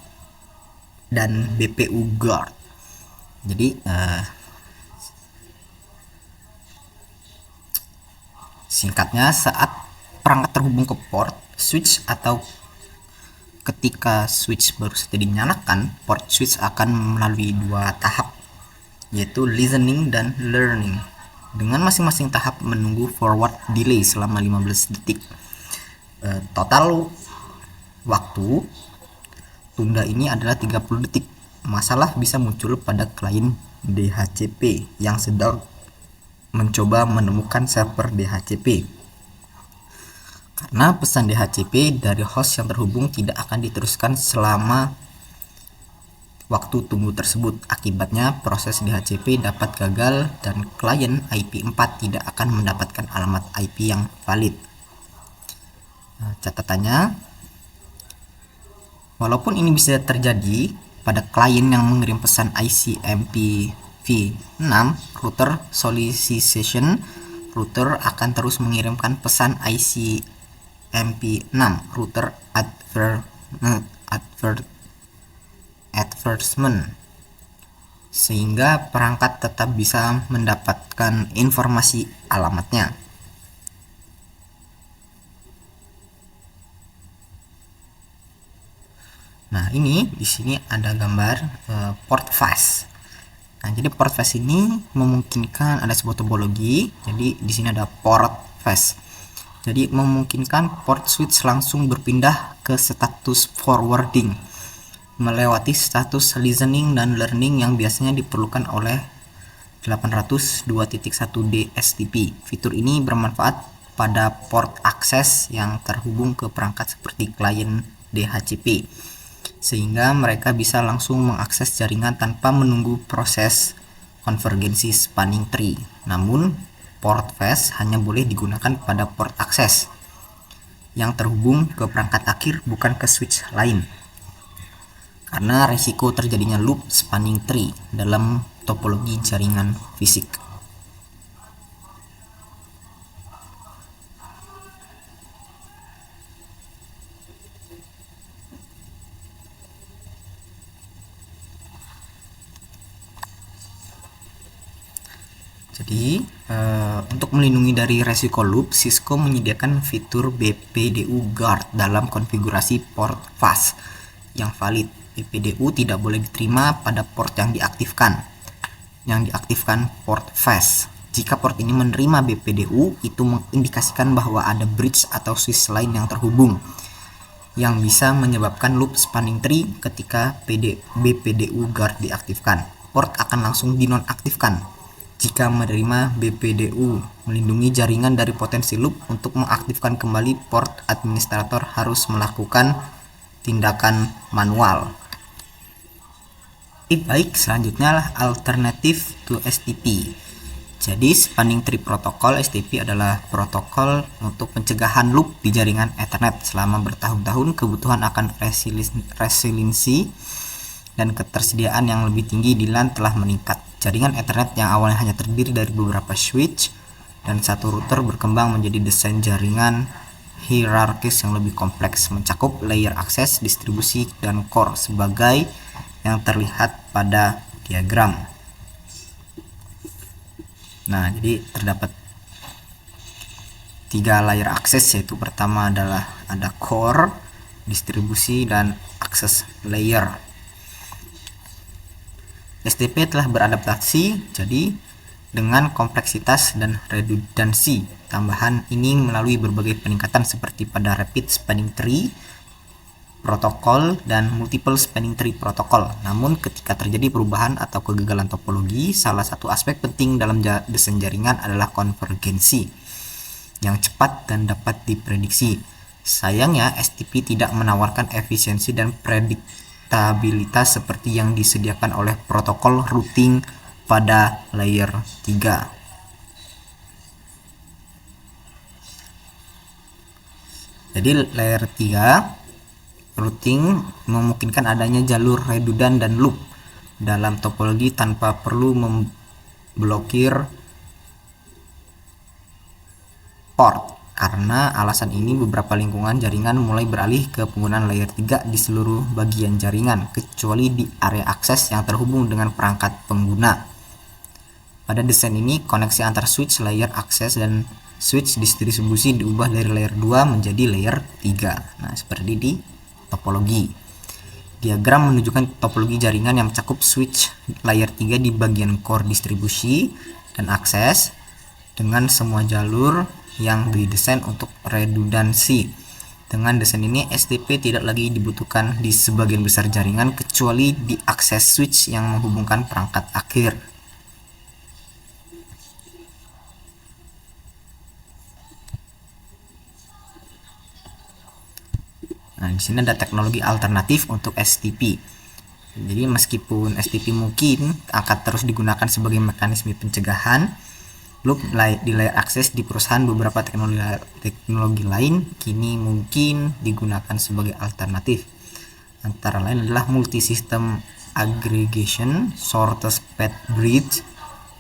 dan BPU guard. Jadi singkatnya, saat perangkat terhubung ke port switch atau ketika switch baru saja dinyalakan, port switch akan melalui 2 tahap, yaitu listening dan learning, dengan masing-masing tahap menunggu forward delay selama 15 detik. Total waktu tunda ini adalah 30 detik. Masalah bisa muncul pada klien DHCP yang sedang mencoba menemukan server DHCP, karena pesan DHCP dari host yang terhubung tidak akan diteruskan selama waktu tunggu tersebut. Akibatnya proses DHCP dapat gagal dan klien IP4 tidak akan mendapatkan alamat IP yang valid. Catatannya, walaupun ini bisa terjadi pada klien yang mengirim pesan ICMPv6 router solicitation, router akan terus mengirimkan pesan ICMP6 router advertisement sehingga perangkat tetap bisa mendapatkan informasi alamatnya. Nah, ini di sini ada gambar port fast. Nah, jadi port fast ini memungkinkan ada sebuah topologi. Jadi di sini ada port fast. Jadi memungkinkan port switch langsung berpindah ke status forwarding melewati status listening dan learning yang biasanya diperlukan oleh 802.1d STP. Fitur ini bermanfaat pada port akses yang terhubung ke perangkat seperti klien DHCP, sehingga mereka bisa langsung mengakses jaringan tanpa menunggu proses konvergensi spanning tree. Namun, port fast hanya boleh digunakan pada port akses yang terhubung ke perangkat akhir, bukan ke switch lain, karena risiko terjadinya loop spanning tree dalam topologi jaringan fisik. Jadi, untuk melindungi dari resiko loop, Cisco menyediakan fitur BPDU Guard dalam konfigurasi port fast yang valid. BPDU tidak boleh diterima pada port yang diaktifkan port fast. Jika port ini menerima BPDU, itu mengindikasikan bahwa ada bridge atau switch lain yang terhubung, yang bisa menyebabkan loop spanning tree. Ketika BPDU Guard diaktifkan, port akan langsung dinonaktifkan. Jika menerima BPDU, melindungi jaringan dari potensi loop. Untuk mengaktifkan kembali port, administrator harus melakukan tindakan manual. Baik, selanjutnya alternatif to STP. Jadi spanning tree protocol STP adalah protokol untuk pencegahan loop di jaringan Ethernet. Selama bertahun-tahun, kebutuhan akan resiliensi dan ketersediaan yang lebih tinggi di LAN telah meningkat. Jaringan Ethernet yang awalnya hanya terdiri dari beberapa switch dan satu router berkembang menjadi desain jaringan hierarkis yang lebih kompleks, mencakup layer akses, distribusi, dan core sebagai yang terlihat pada diagram. Nah, jadi terdapat 3 layer akses, yaitu pertama adalah ada core, distribusi, dan akses layer. STP telah beradaptasi jadi dengan kompleksitas dan redundansi tambahan ini melalui berbagai peningkatan seperti pada Rapid Spanning Tree protokol dan Multiple Spanning Tree protokol. Namun ketika terjadi perubahan atau kegagalan topologi, salah satu aspek penting dalam desain jaringan adalah konvergensi yang cepat dan dapat diprediksi. Sayangnya, STP tidak menawarkan efisiensi dan prediktabilitas seperti yang disediakan oleh protokol routing pada layer 3. Jadi layer 3 routing memungkinkan adanya jalur redundan dan loop dalam topologi tanpa perlu memblokir port. Karena alasan ini, beberapa lingkungan jaringan mulai beralih ke penggunaan layer 3 di seluruh bagian jaringan, kecuali di area akses yang terhubung dengan perangkat pengguna. Pada desain ini, koneksi antar switch layer akses dan switch distribusi diubah dari layer 2 menjadi layer 3. Nah, seperti di topologi. Diagram menunjukkan topologi jaringan yang mencakup switch layer 3 di bagian core distribusi dan akses dengan semua jalur yang didesain untuk redundansi. Dengan desain ini, STP tidak lagi dibutuhkan di sebagian besar jaringan kecuali di akses switch yang menghubungkan perangkat akhir. Nah, di sini ada teknologi alternatif untuk STP. Jadi meskipun STP mungkin akan terus digunakan sebagai mekanisme pencegahan loop di layar akses di perusahaan, beberapa teknologi lain kini mungkin digunakan sebagai alternatif. Antara lain adalah multi-system aggregation, shortest path bridge,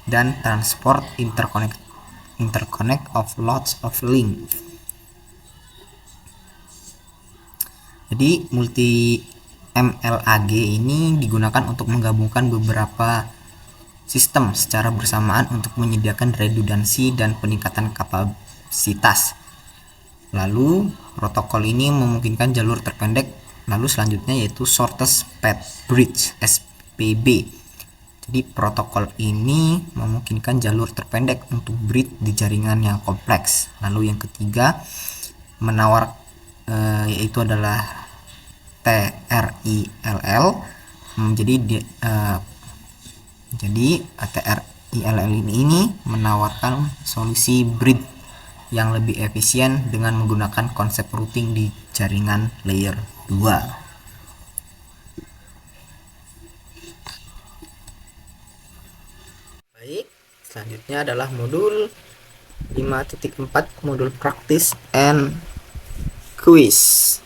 dan transport interconnect of lots of link. Jadi multi MLAG ini digunakan untuk menggabungkan beberapa sistem secara bersamaan untuk menyediakan redundansi dan peningkatan kapasitas. Lalu protokol ini memungkinkan jalur terpendek. Lalu selanjutnya yaitu shortest path bridge (SPB). Jadi protokol ini memungkinkan jalur terpendek untuk bridge di jaringan yang kompleks. Lalu yang ketiga yaitu adalah TRILL. Jadi TRILL ini menawarkan solusi bridge yang lebih efisien dengan menggunakan konsep routing di jaringan layer 2. Baik, selanjutnya adalah modul 5.4, modul practice and quiz.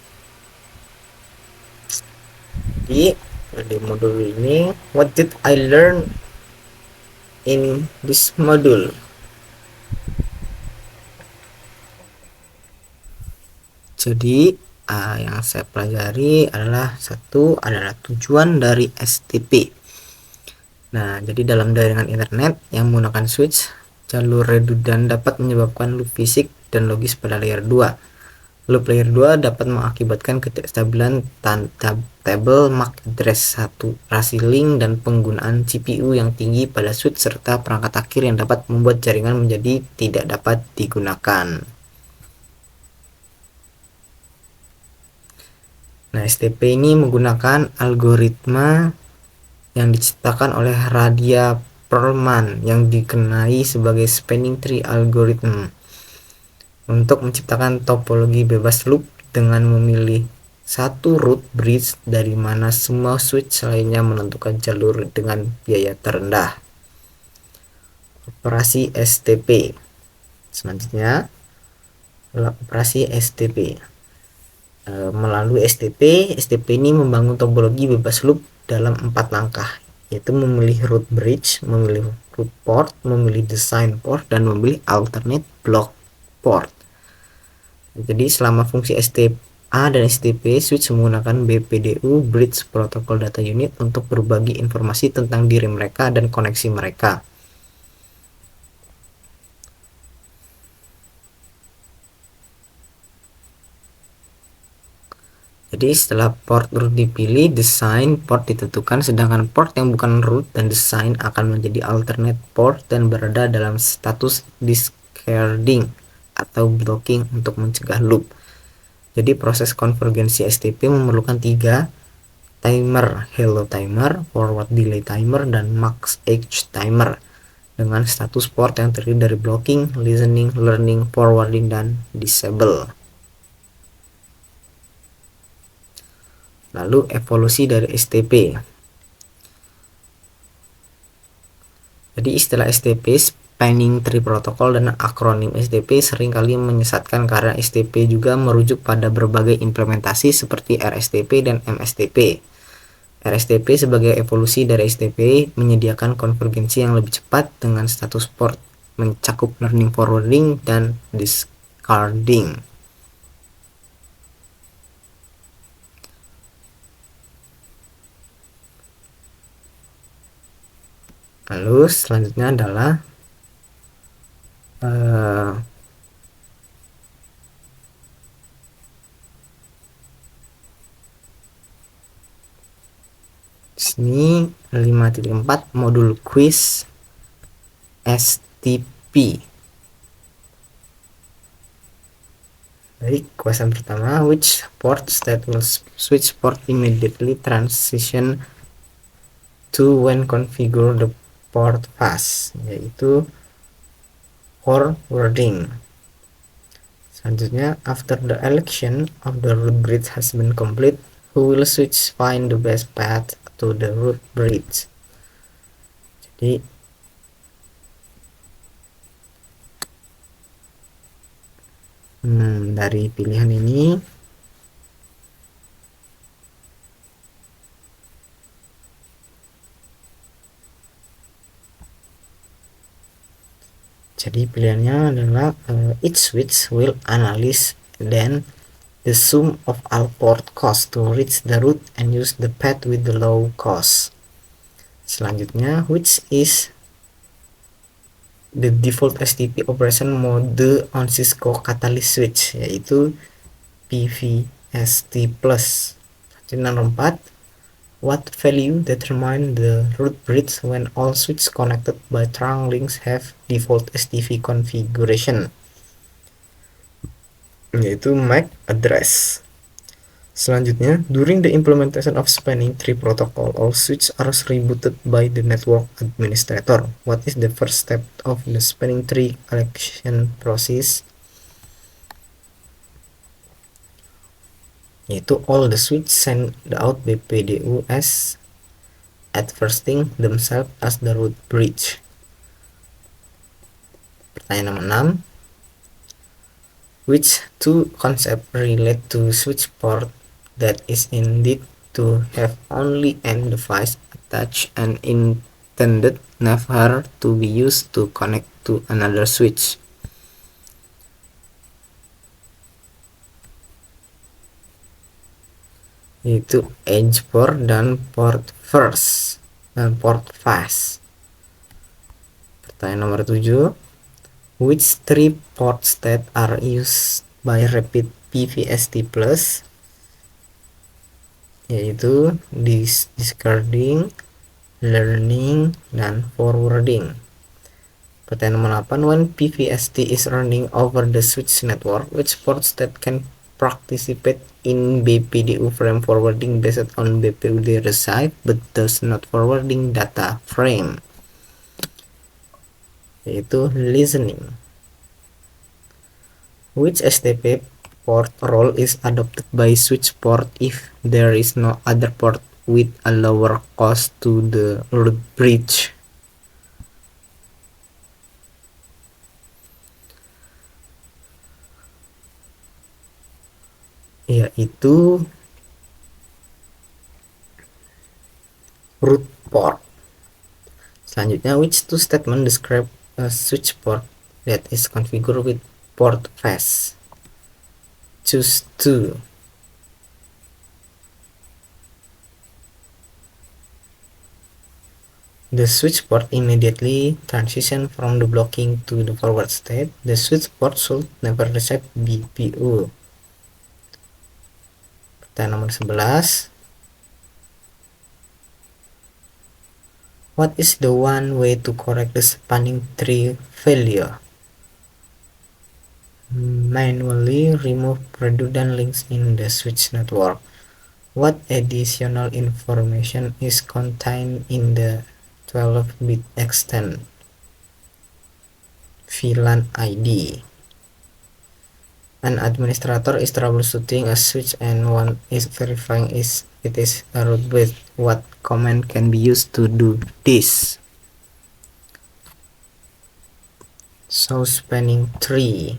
Jadi di modul ini, what did I learn in this module? Jadi yang saya pelajari adalah tujuan dari STP. Nah, jadi dalam jaringan internet yang menggunakan switch, jalur redundan dapat menyebabkan loop fisik dan logis pada layer 2. Loop layer 2 dapat mengakibatkan ketidakstabilan table MAC address saturasi link dan penggunaan CPU yang tinggi pada switch serta perangkat akhir yang dapat membuat jaringan menjadi tidak dapat digunakan. Nah, STP ini menggunakan algoritma yang diciptakan oleh Radia Perlman yang dikenai sebagai Spanning Tree Algorithm untuk menciptakan topologi bebas loop dengan memilih satu root bridge dari mana semua switch lainnya menentukan jalur dengan biaya terendah. Operasi STP. Selanjutnya adalah operasi STP. Melalui STP ini membangun topologi bebas loop dalam 4 langkah, yaitu memilih root bridge, memilih root port, memilih design port, dan memilih alternate block port. Jadi selama fungsi STA dan STP, switch menggunakan BPDU Bridge Protocol Data Unit untuk berbagi informasi tentang diri mereka dan koneksi mereka. Jadi setelah port root dipilih, design port ditentukan, sedangkan port yang bukan root dan design akan menjadi alternate port dan berada dalam status discarding atau blocking untuk mencegah loop. Jadi proses konvergensi STP memerlukan 3 timer: hello timer, forward delay timer, dan max age timer dengan status port yang terdiri dari blocking, listening, learning, forwarding, dan disable. Lalu evolusi dari STP. Jadi istilah STP, Spanning Tree Protocol, dan akronim STP seringkali menyesatkan karena STP juga merujuk pada berbagai implementasi seperti RSTP dan MSTP. RSTP sebagai evolusi dari STP menyediakan konvergensi yang lebih cepat dengan status port mencakup learning, forwarding, dan discarding. Lalu selanjutnya adalah sini 5.4 modul quiz STP. Baik, question pertama, which port state will switch port immediately transition to when configure the port pass, yaitu forwarding. Selanjutnya, after the election of the root bridge has been complete, who will switch find the best path to the root bridge. Jadi dari pilihan ini jadi pilihannya adalah each switch will analyze then the sum of all port cost to reach the root and use the path with the low cost. Selanjutnya, which is the default STP operation mode on Cisco Catalyst switch, yaitu PVST+. Nomor 4, what value determine the root bridge when all switches connected by trunk links have default STP configuration, yaitu MAC address. Selanjutnya, during the implementation of Spanning Tree Protocol, all switches are rebooted by the network administrator. What is the first step of the Spanning Tree election process? Yaitu all the switches send out BPDU as advertising themselves as the root bridge. Pertanyaan nomor 6, which two concepts relate to switch port that is indeed to have only an device attached and intended never to be used to connect to another switch? Yaitu edge port dan port first dan port fast. Pertanyaan nomor 7, which three port state are used by Rapid PVST+, yaitu discarding, learning, dan forwarding. Pertanyaan nomor 8, when PVST is running over the switch network, which port state can participate in BPDU frame forwarding based on BPUD receive but does not forwarding data frame, yaitu listening. Which STP port role is adopted by switch port if there is no other port with a lower cost to the root bridge? Yaitu root port. Selanjutnya, which two statement describe a switch port that is configured with port fast? Choose two. The switch port immediately transition from the blocking to the forward state. The switch port should never receive BPU. Kita nomor 11. What is the one way to correct the spanning tree failure? Manually remove redundant links in the switch network. What additional information is contained in the 12-bit extent VLAN ID? An administrator is troubleshooting a switch and one is verifying it is a root bit. What command can be used to do this? Show spanning tree.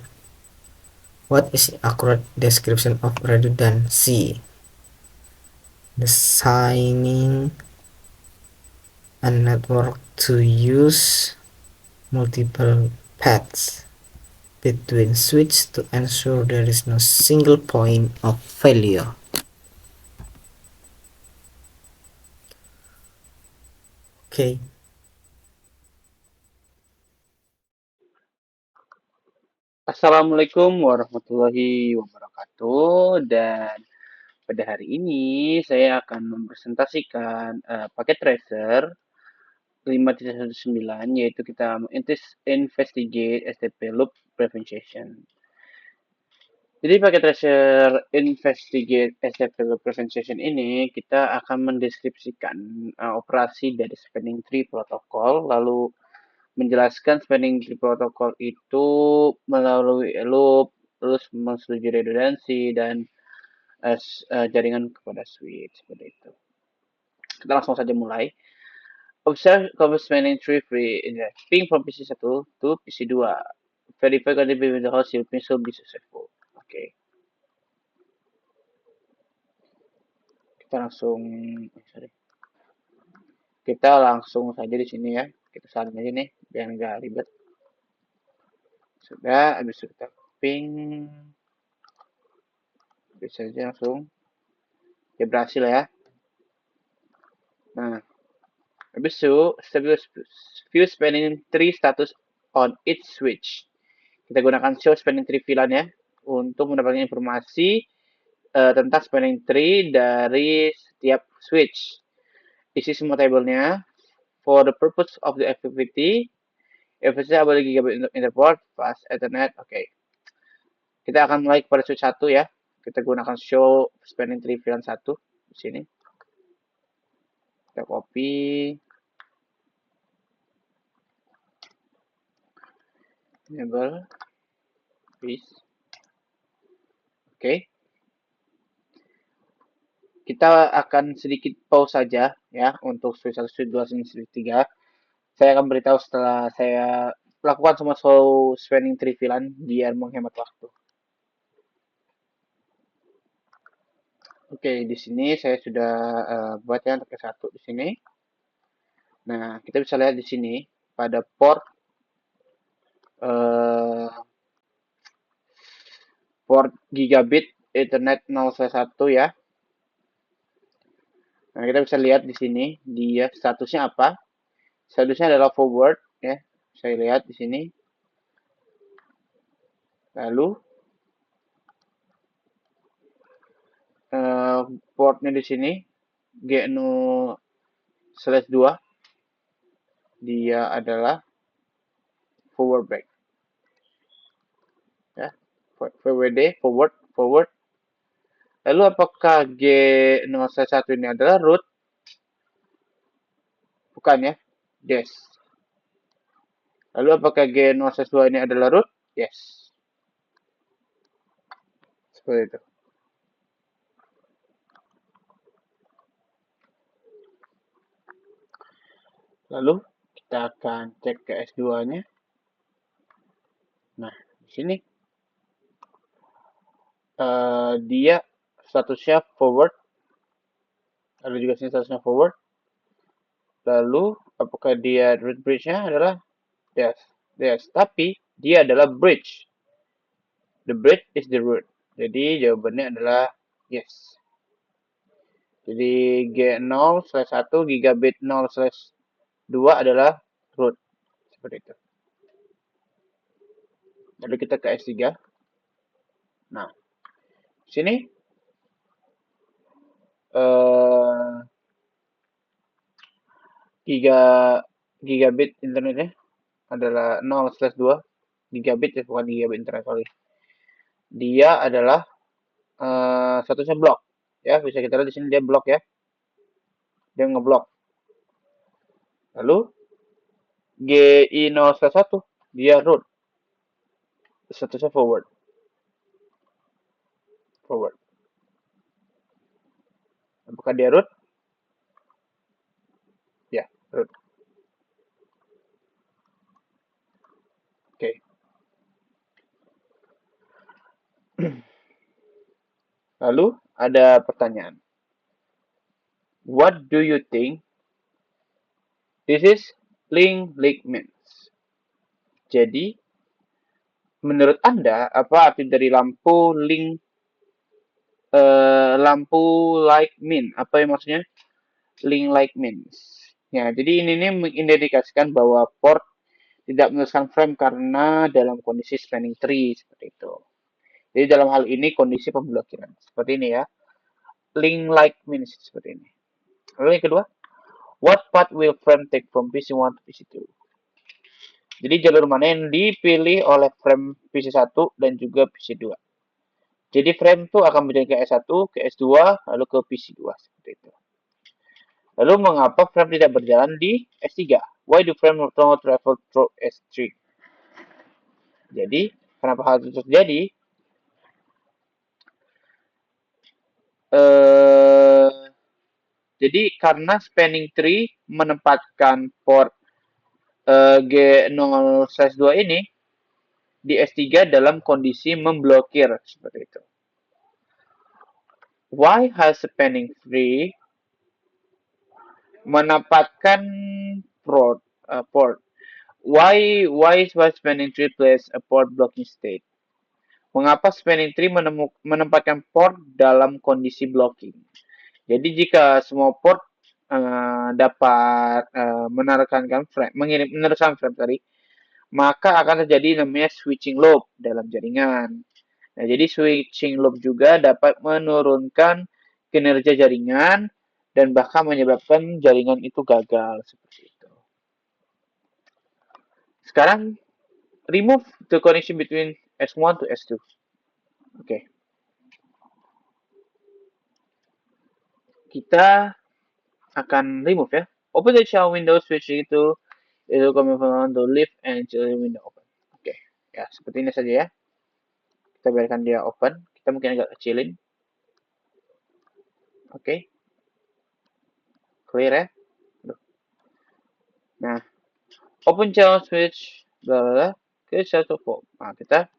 What is the accurate description of redundancy? Designing a network to use multiple paths between switches to ensure there is no single point of failure. Okay. Assalamualaikum warahmatullahi wabarakatuh, dan pada hari ini saya akan mempresentasikan paket tracer 5.19, yaitu kita investigate STP loop prevention. Jadi paket tracer investigate STP loop prevention ini kita akan mendeskripsikan operasi dari spanning tree protokol, lalu menjelaskan spanning tree protokol itu melalui loop, terus mensetujui redundansi dan jaringan kepada switch seperti itu. Kita langsung saja mulai. Observe cover spanning tree free in the ping from PC1 to PC2. Verify connectivity with the host will be successful. Oke. Kita langsung Kita langsung saja di sini ya. Kita salin aja nih biar nggak ribet. Sudah, habis itu kita ping. Bisa aja langsung. Ya berhasil ya. Nah, habis itu view spanning tree status on each switch. Kita gunakan show spanning tree VLAN ya untuk mendapatkan informasi tentang spanning tree dari setiap switch. Isi semua tabelnya. For the purpose of the activity, efisiensi able gigabit interport, fast Ethernet. Oke. Kita akan mulai kepada switch 1 ya. Kita gunakan show spanning tree VLAN 1 di sini. Kita copy. Enable. Paste. Oke. Kita akan sedikit pause saja ya untuk switch 1, switch 2, switch 3. Saya akan beritahu setelah saya lakukan semua show spanning tree VLAN biar menghemat waktu. Oke, di sini saya sudah buat ya untuk satu di sini. Nah, kita bisa lihat di sini pada port gigabit Ethernet 0/1 ya. Nah, kita bisa lihat di sini dia statusnya apa. Statusnya adalah forward ya. Saya lihat di sini. Lalu portnya di sini G0/2 dia adalah forward back ya, VWD forward. Lalu apakah G0/1 ini adalah root? Bukan ya, yes. Lalu apakah G0/2 ini adalah root? Yes. Seperti itu. Lalu kita akan cek ke S2-nya. Nah, di sini dia statusnya forward. Lalu juga sini statusnya forward. Lalu apakah dia root bridge-nya adalah yes. Yes, tapi dia adalah bridge. The bridge is the root. Jadi jawabannya adalah yes. Jadi G0/1 gigabit 0/2 adalah root. Seperti itu. Lalu kita ke S3. Nah, sini eh, giga gigabit internetnya adalah 0/2 gigabit ya, bukan gigabit internet, sorry. Dia adalah statusnya blok. Ya, bisa kita lihat di sini dia blok ya. Dia ngeblok. Lalu GI0/1 dia root. Statusnya forward. Forward. Apakah dia root? Ya, root. Oke. Lalu ada pertanyaan. What do you think this is link means? Jadi, menurut Anda, apa arti dari lampu light mean? Apa yang maksudnya link light means? Ya, jadi ini nih mengindikasikan bahwa port tidak meneruskan frame karena dalam kondisi spanning tree seperti itu. Jadi dalam hal ini kondisi pemblokiran seperti ini ya. Link light means seperti ini. Lalu yang kedua, what path will frame take from PC1 to PC2? Jadi jalur mana yang dipilih oleh frame PC1 dan juga PC2. Jadi frame itu akan berjalan ke S1, ke S2, lalu ke PC2 seperti itu. Lalu mengapa frame tidak berjalan di S3? Why do frame not travel through S3? Jadi, kenapa hal itu terjadi? Eh, jadi karena spanning tree menempatkan port G0/2 ini di S3 dalam kondisi memblokir seperti itu. Why has spanning tree menempatkan port? Why is spanning tree place a port blocking state? Mengapa spanning tree menempatkan port dalam kondisi blocking? Jadi jika semua port dapat meneruskan frame tadi, maka akan terjadi namanya switching loop dalam jaringan. Nah, jadi switching loop juga dapat menurunkan kinerja jaringan dan bahkan menyebabkan jaringan itu gagal seperti itu. Sekarang remove the connection between S1 to S2. Oke. Kita akan remove ya. Open the show window switch itu coming from the left and window open. Oke. Ya, seperti ini saja ya. Kita biarkan dia open. Kita mungkin agak kecilin. Oke. Clear ya. Nah, open channel switch bla bla ke satu volt. Nah, kita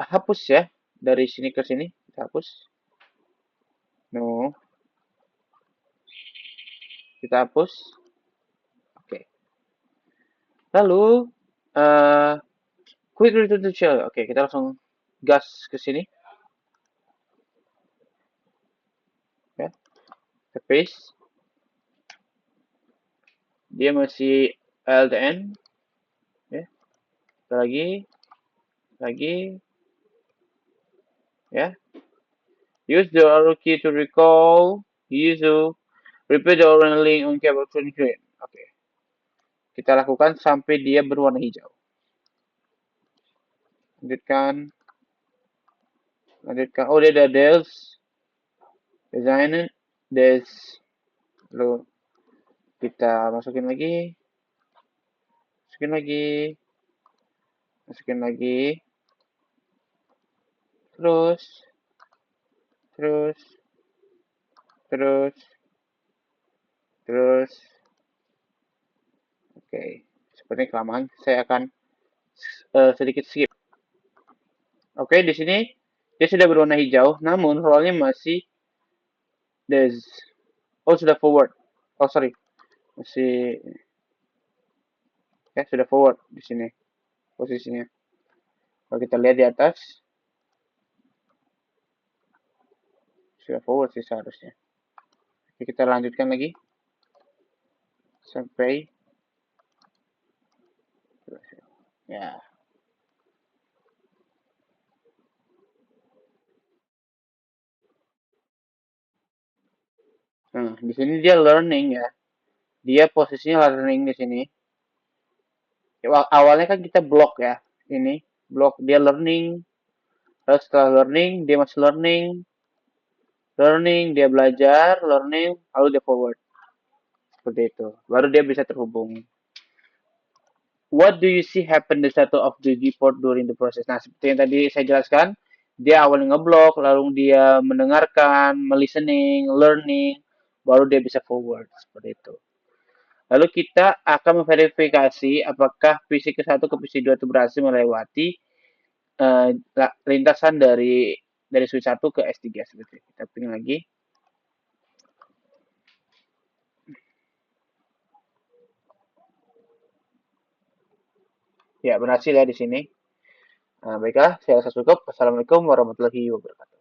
hapus ya dari sini ke sini. Kita hapus. No. Kita hapus. Oke. Lalu quick return to shell. Oke, kita langsung gas ke sini. Ya. Kita paste. Dia masih LDN. Ya. Lagi. Ya. Use the arrow key to recall. Use to repeat the orange link on cable to green. Oke. Kita lakukan sampai dia berwarna hijau. Lanjutkan. Oh, dia ada dels. Design des. Lalu kita masukin lagi. Masukin lagi. Terus. Oke. Sepertinya kelamaan. Saya akan sedikit skip. Oke, di sini dia sudah berwarna hijau, namun rollnya masih des. Oh, sudah forward. Oh, sorry. Masih ya sudah forward di sini posisinya. Kalau kita lihat di atas sudah forward sih seharusnya. Oke, kita lanjutkan lagi sampai ya. Nah, di sini dia learning ya. Dia posisinya learning di sini. Awalnya kan kita blok ya. Ini blok dia learning. Terus setelah learning dia masih learning. Learning dia belajar, learning, lalu dia forward. Seperti itu. Baru dia bisa terhubung. What do you see happen the status of the report during the process? Nah, seperti yang tadi saya jelaskan, dia awalnya ngeblok, lalu dia mendengarkan, melistening, learning, baru dia bisa forward seperti itu. Lalu kita akan memverifikasi apakah PC ke-1 ke PC 2 itu berhasil melewati eh, lintasan dari switch 1 ke S3 seperti itu. Kita pilih lagi. Ya, berhasil ya di sini. Nah, baiklah, saya rasa cukup. Assalamualaikum warahmatullahi wabarakatuh.